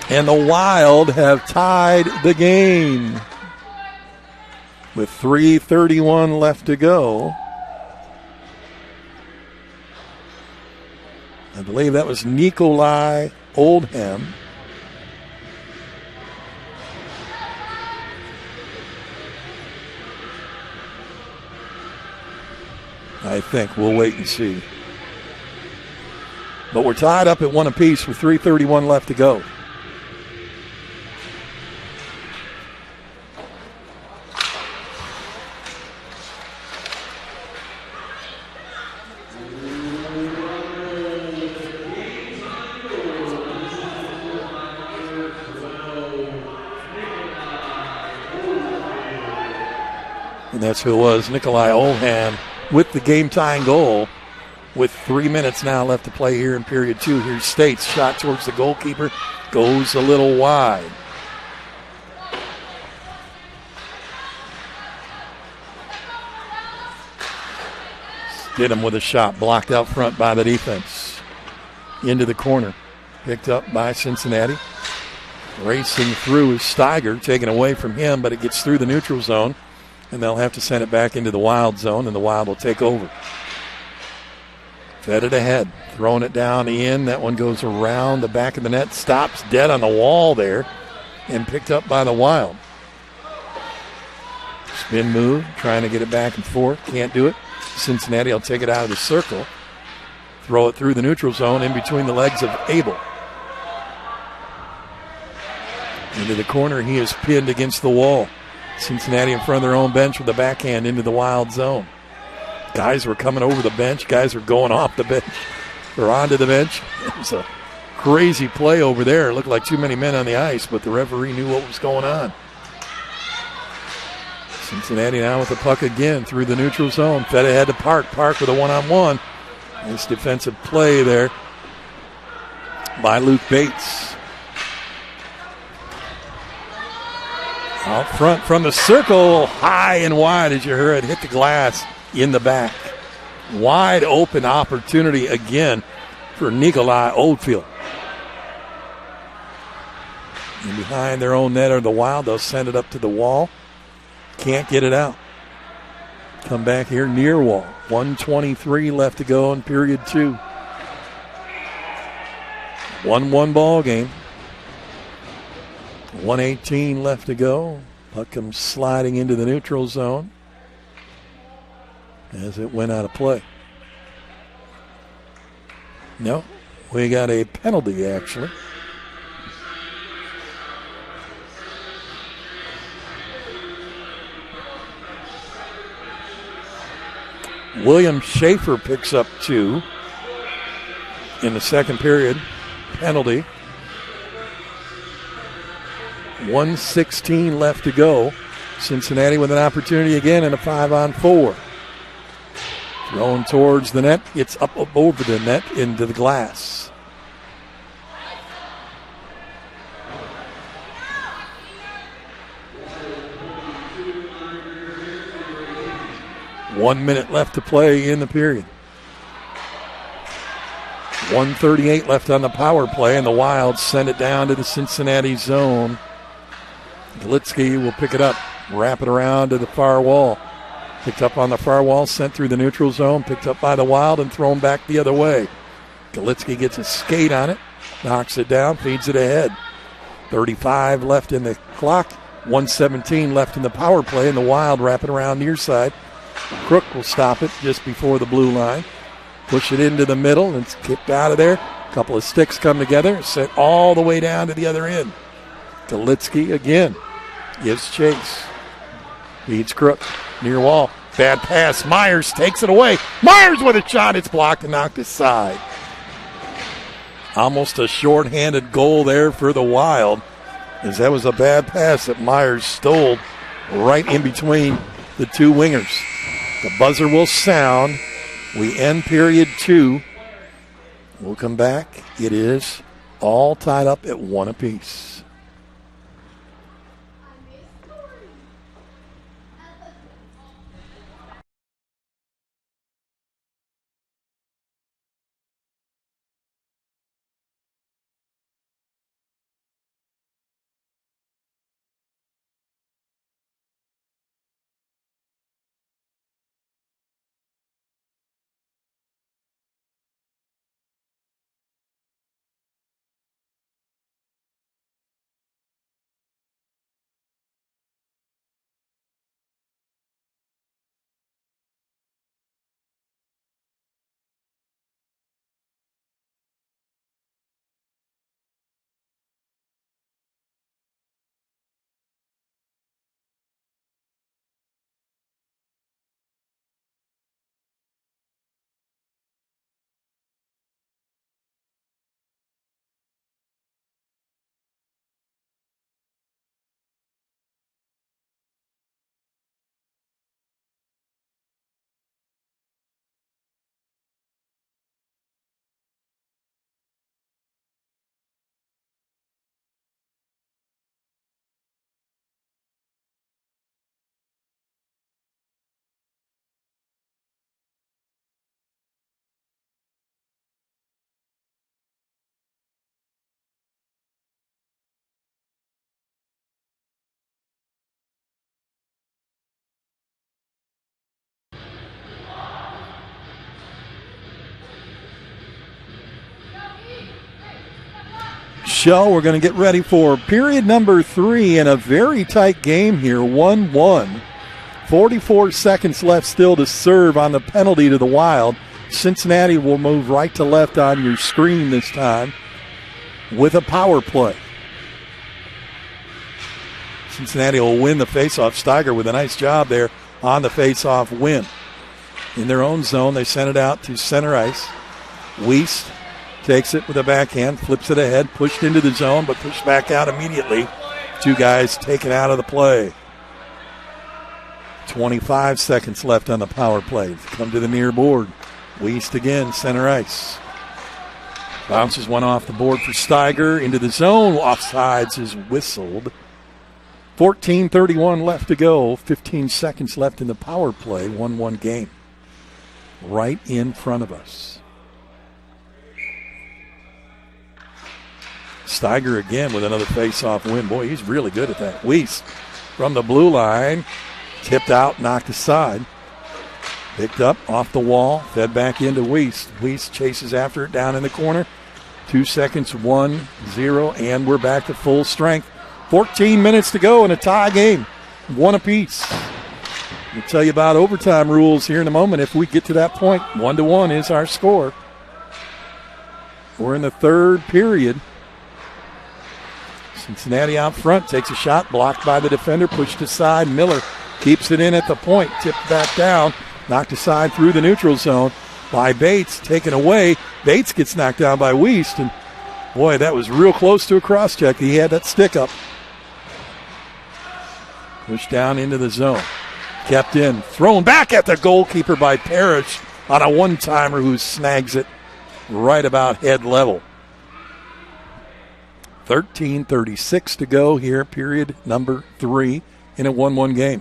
And the Wild have tied the game with 3:31 left to go. I believe that was Nikolai Oldham. I think. We'll wait and see. But we're tied up at 1 apiece with 3:31 left to go. And that's who it was, Nikolai Oldham, with the game-tying goal. With 3 minutes now left to play here in period 2. Here's States, shot towards the goalkeeper, goes a little wide. Stidham with a shot, blocked out front by the defense. Into the corner, picked up by Cincinnati. Racing through is Steiger, taken away from him, but it gets through the neutral zone. And they'll have to send it back into the Wild zone, and the Wild will take over. Fed it ahead, throwing it down in. That one goes around the back of the net, stops dead on the wall there, and picked up by the Wild. Spin move, trying to get it back and forth. Can't do it. Cincinnati will take it out of the circle, throw it through the neutral zone in between the legs of Abel. Into the corner, he is pinned against the wall. Cincinnati in front of their own bench with a backhand into the Wild zone. Guys were coming over the bench. Guys were going off the bench or onto the bench. It was a crazy play over there. It looked like too many men on the ice, but the referee knew what was going on. Cincinnati now with the puck again through the neutral zone. Fed ahead to Park. Park with a one-on-one. Nice defensive play there by Luke Bates. Out front from the circle, high and wide as you heard, hit the glass in the back. Wide open opportunity again for Nikolai Oldfield. And behind their own net are the Wild. They'll send it up to the wall. Can't get it out. Come back here near wall. 1:23 left to go in period 2. 1-1 ball game. 1:18 left to go. Puck comes sliding into the neutral zone as it went out of play. No, we got a penalty actually. William Schaefer picks up 2 in the second period. Penalty. 1:16 left to go. Cincinnati with an opportunity again in a 5-on-4. Thrown towards the net. It's up over the net into the glass. One minute left to play in the period. 1:38 left on the power play, and the Wild send it down to the Cincinnati zone. Galitsky will pick it up, wrap it around to the far wall. Picked up on the far wall, sent through the neutral zone, picked up by the Wild and thrown back the other way. Galitsky gets a skate on it, knocks it down, feeds it ahead. 35 left in the clock, 1:17 left in the power play, and the Wild wrap it around near side. Crook will stop it just before the blue line. Push it into the middle, and it's kicked out of there. A couple of sticks come together, sent all the way down to the other end. Galitsky again gives chase. Feeds Crook, near wall. Bad pass. Myers takes it away. Myers with a shot. It's blocked and knocked aside. Almost a shorthanded goal there for the Wild, as that was a bad pass that Myers stole right in between the two wingers. The buzzer will sound. We end period 2. We'll come back. It is all tied up at 1 apiece. Show. We're going to get ready for period number 3 in a very tight game here, 1-1. 44 seconds left still to serve on the penalty to the Wild. Cincinnati will move right to left on your screen this time with a power play. Cincinnati will win the faceoff. Steiger with a nice job there on the faceoff win. In their own zone, they send it out to center ice. Wiest takes it with a backhand, flips it ahead, pushed into the zone, but pushed back out immediately. 2 guys taken out of the play. 25 seconds left on the power play. Come to the near board. Wiest again, center ice. Bounces one off the board for Steiger into the zone. Offsides is whistled. 14:31 left to go. 15 seconds left in the power play. 1-1 game. Right in front of us. Steiger again with another face-off win. Boy, he's really good at that. Wiest from the blue line. Tipped out, knocked aside. Picked up off the wall, fed back into Wiest. Wiest chases after it down in the corner. 2 seconds, 1-0, and we're back to full strength. 14 minutes to go in a tie game. 1 apiece. We'll tell you about overtime rules here in a moment if we get to that point. 1-1 is our score. We're in the third period. Cincinnati out front, takes a shot, blocked by the defender, pushed aside. Miller keeps it in at the point, tipped back down. Knocked aside through the neutral zone by Bates, taken away. Bates gets knocked down by Wiest, and boy, that was real close to a cross-check. He had that stick up. Pushed down into the zone. Kept in. Thrown back at the goalkeeper by Parrish on a one-timer who snags it right about head level. 13:36 to go here, period number 3 in a 1-1 game.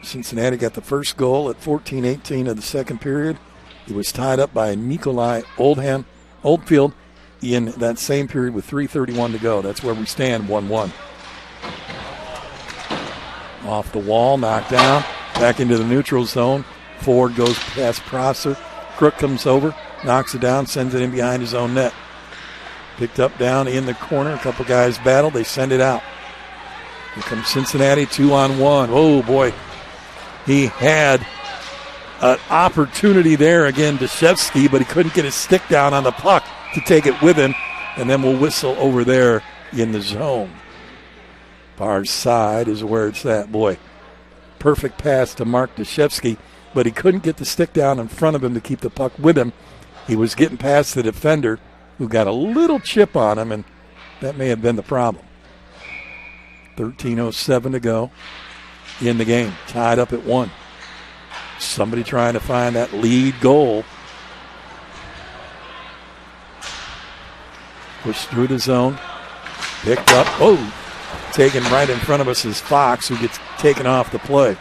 Cincinnati got the first goal at 14:18 of the second period. It was tied up by Nikolai Oldfield in that same period with 3:31 to go. That's where we stand, 1-1. Off the wall, knocked down, back into the neutral zone. Ford goes past Prosser. Crook comes over, knocks it down, sends it in behind his own net. Picked up down in the corner. A couple guys battle. They send it out. Here comes Cincinnati, 2-on-1. Oh, boy. He had an opportunity there again, Deshevsky, but he couldn't get his stick down on the puck to take it with him. And then we'll whistle over there in the zone. Far side is where it's at. Boy, perfect pass to Mark Deshevsky, but he couldn't get the stick down in front of him to keep the puck with him. He was getting past the defender, who got a little chip on him, and that may have been the problem. 13:07 to go in the game. Tied up at 1. Somebody trying to find that lead goal. Pushed through the zone. Picked up. Oh, taken right in front of us is Fox, who gets taken off the play.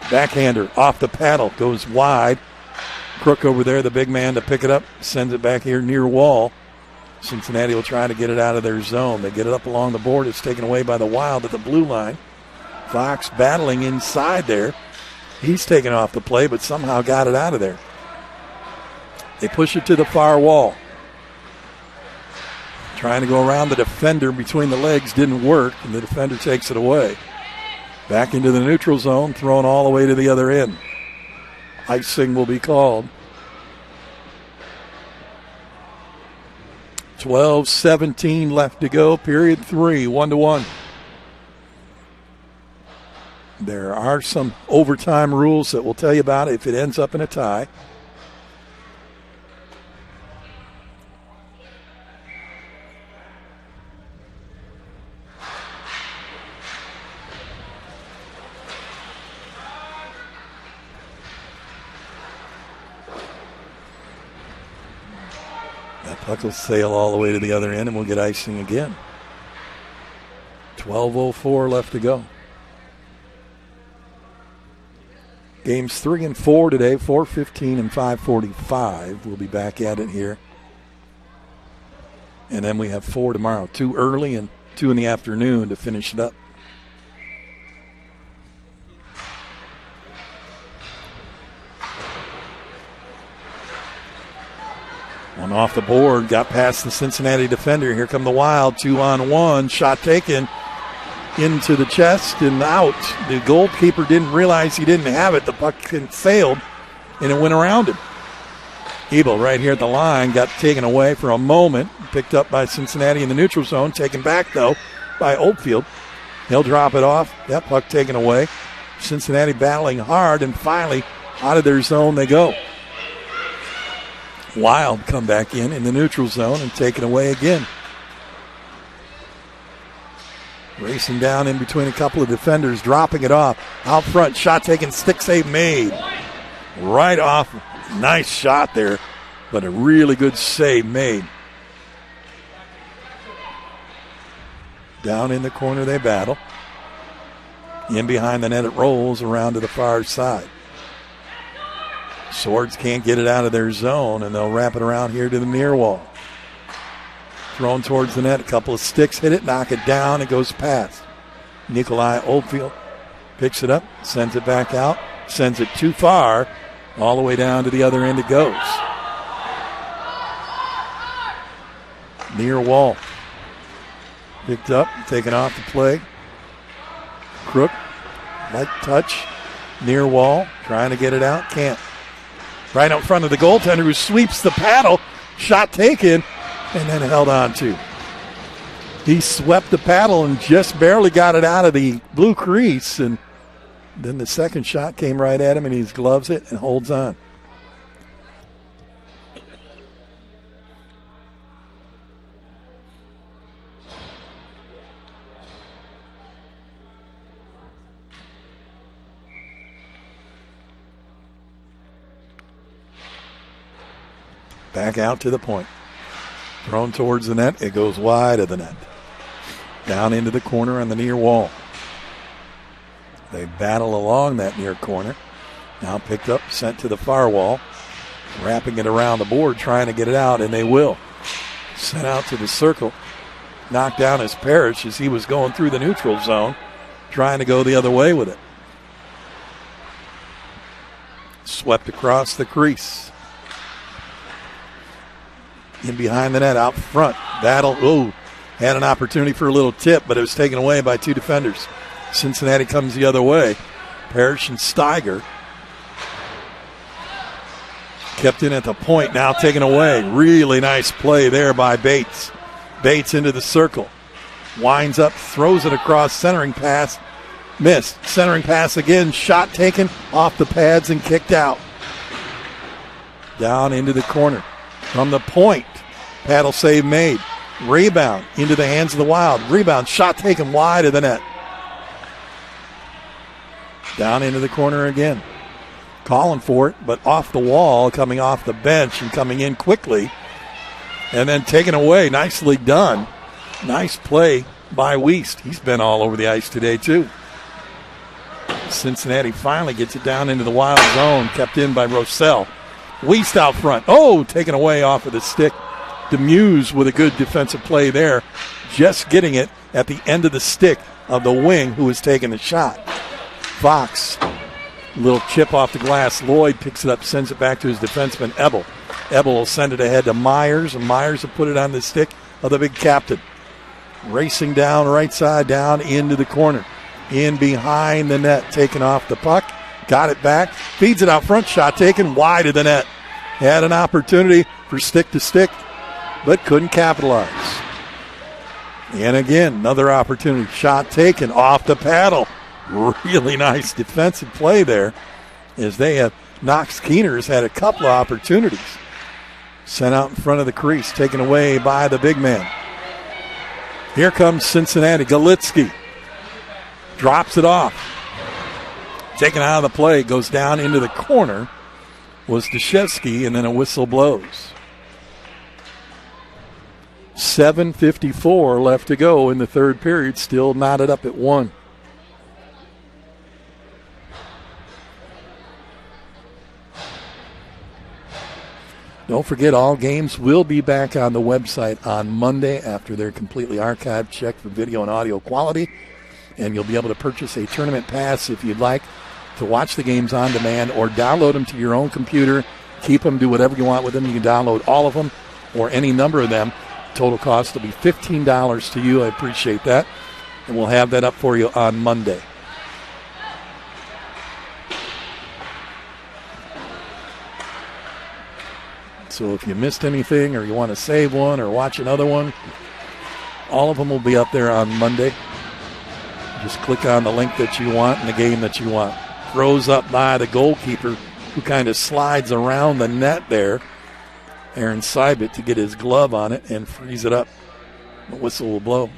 Backhander off the paddle. Goes wide. Crook over there, the big man, to pick it up. Sends it back here near wall. Cincinnati will try to get it out of their zone. They get it up along the board. It's taken away by the Wild at the blue line. Fox battling inside there. He's taken off the play, but somehow got it out of there. They push it to the far wall. Trying to go around the defender between the legs didn't work, and the defender takes it away. Back into the neutral zone, thrown all the way to the other end. Icing will be called. 12:17 left to go, period 3, 1-1. There are some overtime rules that we'll tell you about if it ends up in a tie. That puck will sail all the way to the other end, and we'll get icing again. 12:04 left to go. Games 3 and 4 today, 4:15 and 5:45. We'll be back at it here. And then we have 4 tomorrow, 2 early and 2 in the afternoon to finish it up. One off the board, got past the Cincinnati defender. Here come the Wild, 2-on-1, shot taken into the chest and out. The goalkeeper didn't realize he didn't have it. The puck sailed, and it went around him. Ebel right here at the line got taken away for a moment. Picked up by Cincinnati in the neutral zone. Taken back, though, by Oldfield. He'll drop it off. That puck taken away. Cincinnati battling hard, and finally out of their zone they go. Wild come back in the neutral zone and take it away again. Racing down in between a couple of defenders, dropping it off. Out front, shot taken, stick save made. Right off. Nice shot there, but a really good save made. Down in the corner they battle. In behind the net it rolls around to the far side. Swords can't get it out of their zone, and they'll wrap it around here to the near wall. Thrown towards the net, a couple of sticks hit it, knock it down, it goes past. Nikolai Oldfield picks it up, sends it back out, sends it too far, all the way down to the other end it goes. Near wall. Picked up, taken off the play. Crook, light touch, near wall, trying to get it out, can't. Right out front of the goaltender who sweeps the paddle, shot taken, and then held on to. He swept the paddle and just barely got it out of the blue crease, and Then the second shot came right at him, and he gloves it and holds on. Back out to the point. Thrown towards the net. It goes wide of the net. Down into the corner on the near wall. They battle along that near corner. Now picked up, sent to the far wall. Wrapping it around the board, trying to get it out, and they will. Sent out to the circle. Knocked down as Parrish as he was going through the neutral zone, trying to go the other way with it. Swept across the crease. In behind the net, out front. Battle, had an opportunity for a little tip, but it was taken away by two defenders. Cincinnati comes the other way. Parrish and Steiger. Kept in at the point, now taken away. Really nice play there by Bates. Bates into the circle. Winds up, throws it across, centering pass. Missed. Centering pass again, shot taken off the pads and kicked out. Down into the corner. From the point, paddle save made. Rebound into the hands of the Wild. Rebound, shot taken wide of the net. Down into the corner again. Calling for it, but off the wall, coming off the bench and coming in quickly. And then taken away. Nicely done. Nice play by Wiest. He's been all over the ice today, too. Cincinnati finally gets it down into the Wild zone, kept in by Rossell. Wiest out front. Taken away off of the stick. Demuse with a good defensive play there. Just getting it at the end of the stick of the wing who was taking the shot. Fox, little chip off the glass. Lloyd picks it up, sends it back to his defenseman, Ebel. Ebel will send it ahead to Myers, and Myers will put it on the stick of the big captain. Racing down right side, down into the corner. In behind the net, taking off the puck. Got it back, feeds it out front, shot taken wide of the net. Had an opportunity for stick to stick, but couldn't capitalize. And again, another opportunity, shot taken off the paddle. Really nice defensive play there as they have. Knox Keener's had a couple of opportunities. Sent out in front of the crease, taken away by the big man. Here comes Cincinnati. Galitsky drops it off. Taken out of the play, goes down into the corner. Was Deshevsky, and then a whistle blows. 7:54 left to go in the third period. Still knotted up at 1. Don't forget, all games will be back on the website on Monday after they're completely archived, checked for video and audio quality. And you'll be able to purchase a tournament pass if you'd like to watch the games on demand or download them to your own computer. Keep them, do whatever you want with them. You can download all of them or any number of them. Total cost will be $15 to you. I appreciate that. And we'll have that up for you on Monday. So if you missed anything or you want to save one or watch another one, all of them will be up there on Monday. Just click on the link that you want and the game that you want. Throws up by the goalkeeper who kind of slides around the net there. Aaron Seibert to get his glove on it and freeze it up. The whistle will blow.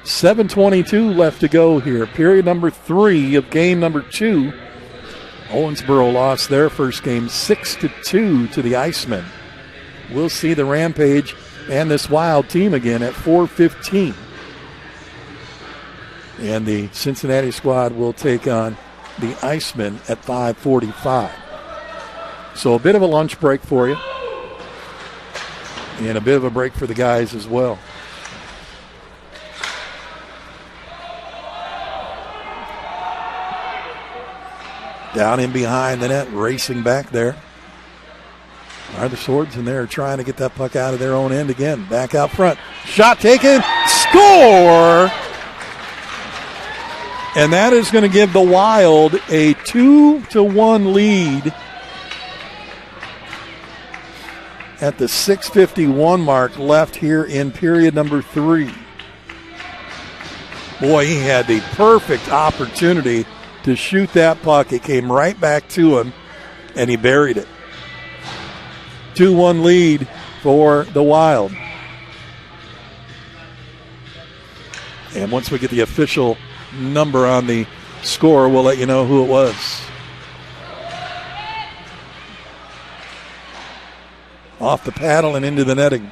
7:22 left to go here. Period number 3 of game number 2. Owensboro lost their first game 6-2 to the Icemen. We'll see the Rampage and this Wild team again at 4:15. And the Cincinnati squad will take on the Icemen at 5:45. So a bit of a lunch break for you. And a bit of a break for the guys as well. Down in behind the net, racing back there are the Swords, and they're trying to get that puck out of their own end again. Back out front. Shot taken. Score! And that is going to give the Wild a 2-1 lead at the 6:51 mark left here in period number 3. Boy, he had the perfect opportunity to shoot that puck. It came right back to him, and he buried it. 2-1 lead for the Wild. And once we get the official number on the score, we'll let you know who it was. Off the paddle and into the netting.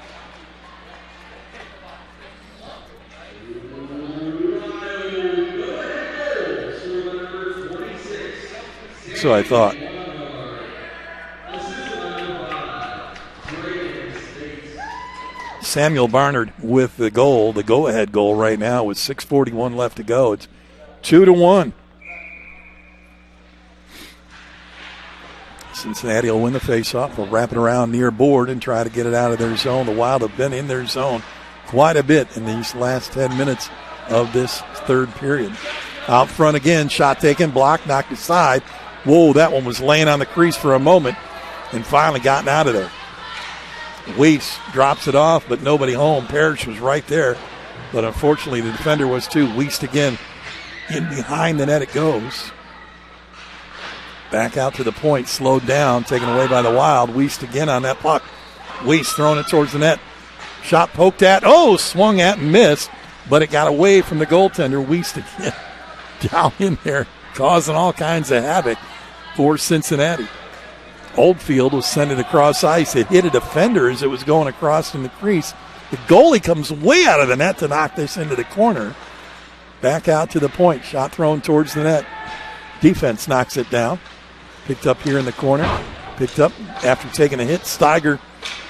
So I thought. Samuel Barnard with the goal, the go-ahead goal right now with 6:41 left to go. It's 2-1. Cincinnati will win the faceoff. They'll wrap it around near board and try to get it out of their zone. The Wild have been in their zone quite a bit in these last 10 minutes of this third period. Out front again, shot taken, blocked, knocked aside. Whoa, that one was laying on the crease for a moment and finally gotten out of there. Weiss drops it off, but nobody home. Parrish was right there, but unfortunately the defender was too. Weiss again, in behind the net it goes. Back out to the point, slowed down, taken away by the Wild. Weiss again on that puck. Weiss throwing it towards the net. Shot poked at, swung at and missed, but it got away from the goaltender. Weiss again down in there, causing all kinds of havoc for Cincinnati. Oldfield was sent it across ice. It hit a defender as it was going across in the crease. The goalie comes way out of the net to knock this into the corner. Back out to the point. Shot thrown towards the net. Defense knocks it down. Picked up here in the corner. Picked up after taking a hit. Steiger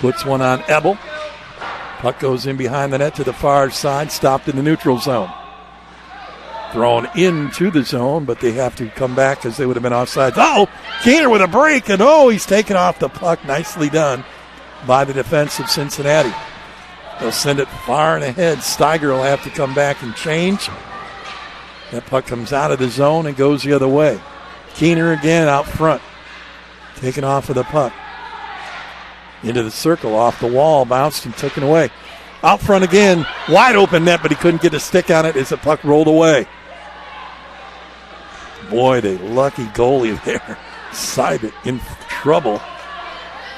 puts one on Ebel. Puck goes in behind the net to the far side. Stopped in the neutral zone. Thrown into the zone, but they have to come back because they would have been offside. Keener with a break, and he's taken off the puck. Nicely done by the defense of Cincinnati. They'll send it far and ahead. Steiger will have to come back and change. That puck comes out of the zone and goes the other way. Keener again out front, taken off of the puck. Into the circle, off the wall, bounced and taken away. Out front again, wide open net, but he couldn't get a stick on it as the puck rolled away. Boy, the lucky goalie there. Seibert in trouble.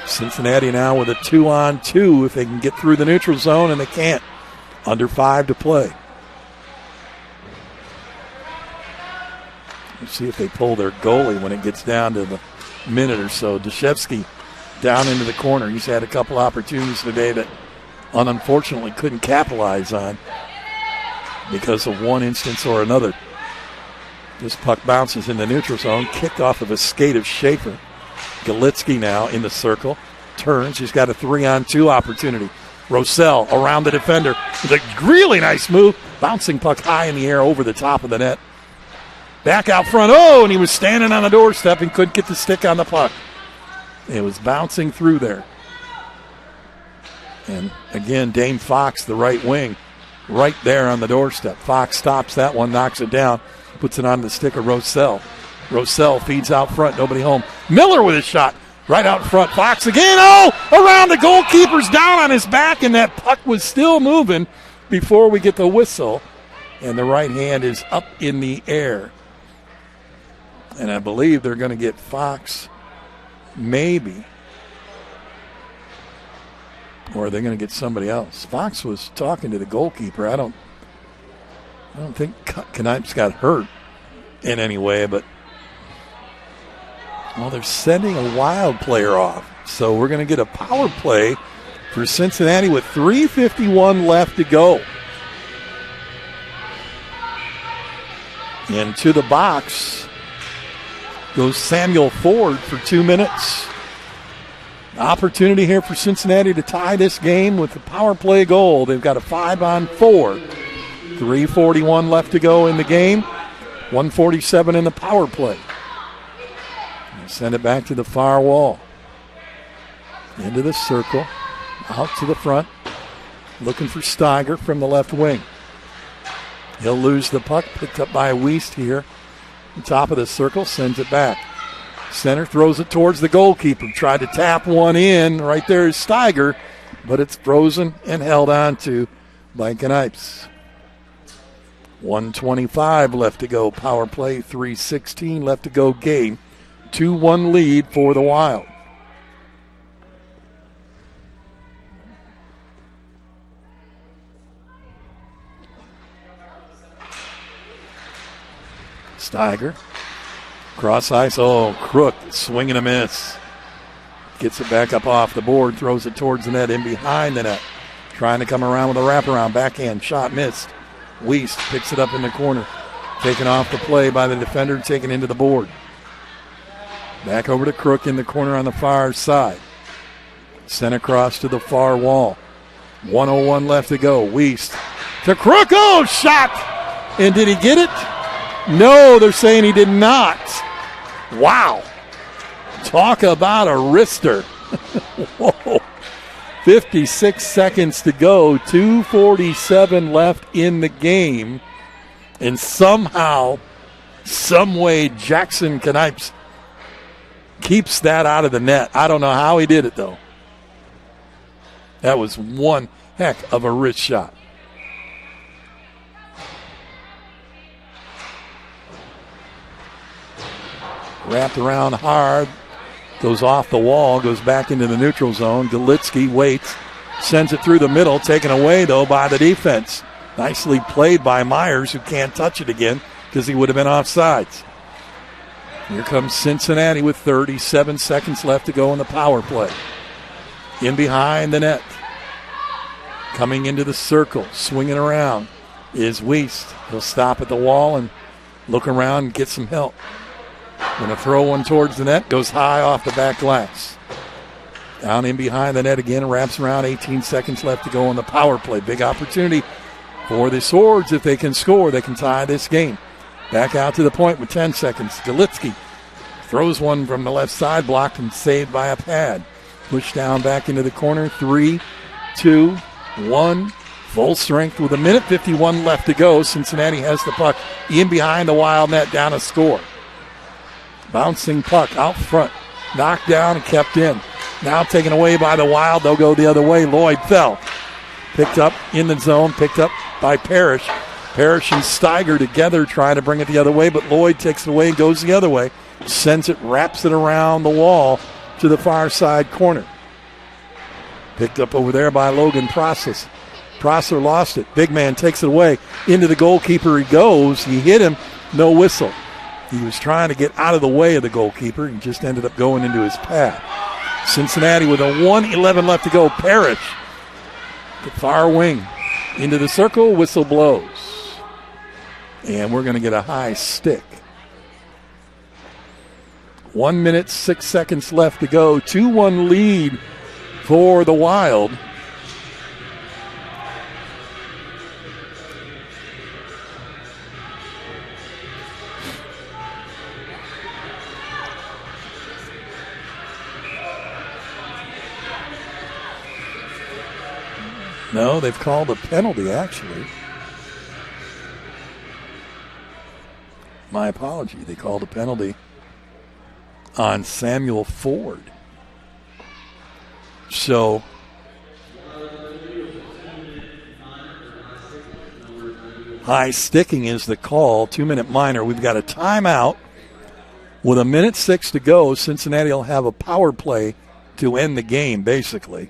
Cincinnati now with a 2-on-2 if they can get through the neutral zone, and they can't. Under 5 to play. Let's see if they pull their goalie when it gets down to the minute or so. Dashevsky down into the corner. He's had a couple opportunities today that unfortunately couldn't capitalize on because of one instance or another. This puck bounces in the neutral zone, kicked off of a skate of Schaefer. Galitsky now in the circle, turns. He's got a 3-on-2 opportunity. Rossell around the defender with a really nice move. Bouncing puck high in the air over the top of the net. Back out front. And he was standing on the doorstep and couldn't get the stick on the puck. It was bouncing through there. And again, Dane Fox, the right wing, right there on the doorstep. Fox stops that one, knocks it down, puts it on the stick of Rossell. Rossell feeds out front, nobody home. Miller with a shot right out front. Fox again, around the goalkeeper's down on his back, and that puck was still moving before we get the whistle. And the right hand is up in the air. And I believe they're going to get Fox, maybe. Or are they going to get somebody else? Fox was talking to the goalkeeper. I don't think Knipes got hurt in any way, but they're sending a Wild player off. So we're going to get a power play for Cincinnati with 3:51 left to go. Into the box goes Samuel Ford for 2 minutes. Opportunity here for Cincinnati to tie this game with the power play goal. They've got a 5-on-4. 3:41 left to go in the game. 1:47 in the power play. They send it back to the far wall. Into the circle. Out to the front. Looking for Steiger from the left wing. He'll lose the puck. Picked up by Wiest here. The top of the circle. Sends it back. Center throws it towards the goalkeeper. Tried to tap one in. Right there is Steiger, but it's frozen and held on to by Knipes. 1:25 left to go. Power play, 3:16 left to go game. 2-1 lead for the Wild. Steiger. Cross ice. Oh, Crook swinging a miss. Gets it back up off the board. Throws it towards the net. In behind the net. Trying to come around with a wraparound. Backhand shot missed. Weiss picks it up in the corner. Taken off the play by the defender. Taken into the board. Back over to Crook in the corner on the far side. Sent across to the far wall. 1:01 left to go. Weiss to Crook. Oh, shot! And did he get it? No, they're saying he did not. Wow. Talk about a wrister. Whoa. 56 seconds to go. 2:47 left in the game. And somehow, some way, Jackson Knipes keeps that out of the net. I don't know how he did it, though. That was one heck of a wrist shot. Wrapped around hard, goes off the wall, goes back into the neutral zone. Galitsky waits, sends it through the middle, taken away, though, by the defense. Nicely played by Myers, who can't touch it again because he would have been offsides. Here comes Cincinnati with 37 seconds left to go in the power play. In behind the net. Coming into the circle, swinging around, is Weiss. He'll stop at the wall and look around and get some help. Going to throw one towards the net, goes high off the back glass. Down in behind the net again, wraps around, 18 seconds left to go on the power play. Big opportunity for the Swords. If they can score, they can tie this game. Back out to the point with 10 seconds. Galitsky throws one from the left side, blocked and saved by a pad. Pushed down back into the corner, 3, 2, 1. Full strength with 1:51 left to go. Cincinnati has the puck in behind the Wild net, down a score. Bouncing puck out front. Knocked down and kept in. Now taken away by the Wild. They'll go the other way. Lloyd fell. Picked up in the zone. Picked up by Parrish. Parrish and Steiger together trying to bring it the other way, but Lloyd takes it away and goes the other way. Sends it, wraps it around the wall to the far side corner. Picked up over there by Logan Prosser. Prosser lost it. Big man takes it away. Into the goalkeeper he goes. He hit him. No whistle. He was trying to get out of the way of the goalkeeper and just ended up going into his path. Cincinnati with a 1:11 left to go. Parrish, the far wing, into the circle. Whistle blows. And we're going to get a high stick. 1 minute, 6 seconds left to go. 2-1 lead for the Wild. No, they've called a penalty, actually. My apology. They called a penalty on Samuel Ford. So, high sticking is the call. 2-minute minor. We've got a timeout with 1:06 to go. Cincinnati will have a power play to end the game, basically.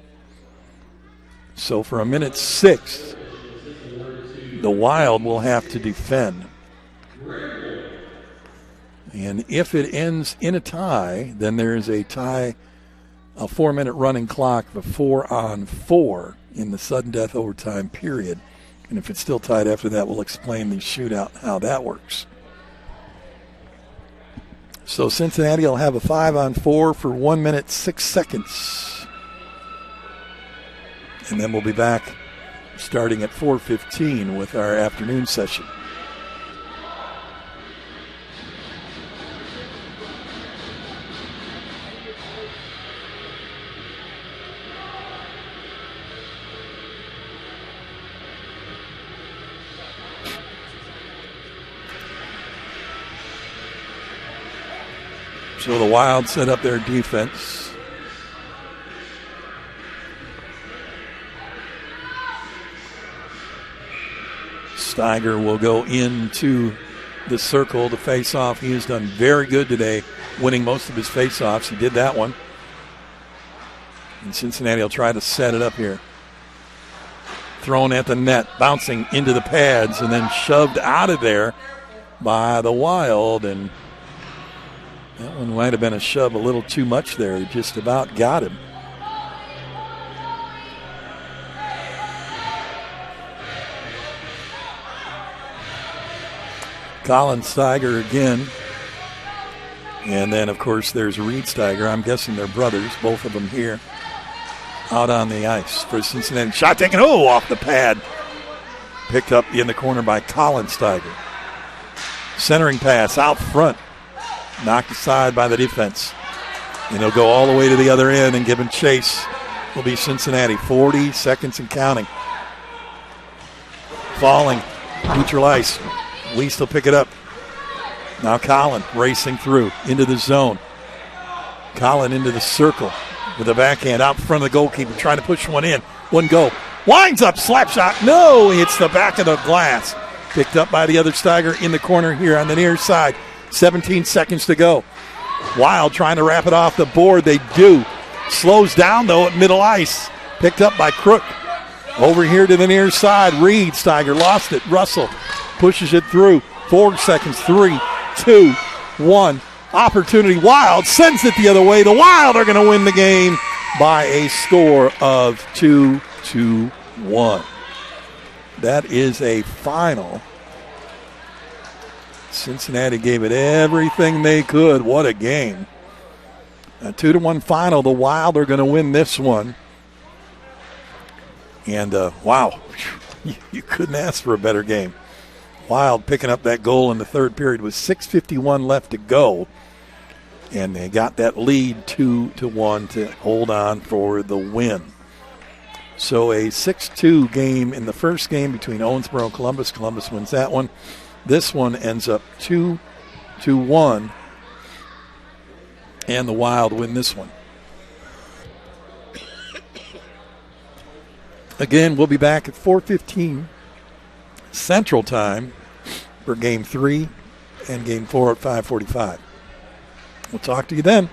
So for 1:06, the Wild will have to defend. And if it ends in a tie, then there is a tie, a 4-minute running clock, the 4-on-4 in the sudden death overtime period. And if it's still tied after that, we'll explain the shootout, how that works. So Cincinnati will have a 5-on-4 for 1 minute, 6 seconds. And then we'll be back starting at 4:15 with our afternoon session. So the Wild set up their defense. Steiger will go into the circle to face off. He has done very good today, winning most of his face-offs. He did that one. And Cincinnati will try to set it up here. Thrown at the net, bouncing into the pads, and then shoved out of there by the Wild. And that one might have been a shove a little too much there. It just about got him. Colin Steiger again. And then, of course, there's Reed Steiger. I'm guessing they're brothers, both of them here. Out on the ice for Cincinnati. Shot taken, off the pad. Picked up in the corner by Colin Steiger. Centering pass out front. Knocked aside by the defense. And he'll go all the way to the other end and give him chase. Will be Cincinnati. 40 seconds and counting. Falling. Neutral ice. Weiss will pick it up. Now Colin racing through into the zone. Colin into the circle with a backhand out in front of the goalkeeper, trying to push one in. One go. Winds up, slap shot. No, hits the back of the glass. Picked up by the other Steiger in the corner here on the near side. 17 seconds to go. Wild trying to wrap it off the board. They do. Slows down, though, at middle ice. Picked up by Crook. Over here to the near side. Reed Steiger lost it. Russell pushes it through. 4 seconds. 3, 2, 1. Opportunity. Wild sends it the other way. The Wild are going to win the game by a score of 2-1. That is a final. Cincinnati gave it everything they could. What a game. A 2-1 final. The Wild are going to win this one. And, wow, you couldn't ask for a better game. Wild picking up that goal in the third period with 6:51 left to go. And they got that lead 2-1 to hold on for the win. So a 6-2 game in the first game between Owensboro and Columbus. Columbus wins that one. This one ends up 2-1. And the Wild win this one. Again, we'll be back at 4:15 Central Time for Game 3 and Game 4 at 5:45. We'll talk to you then.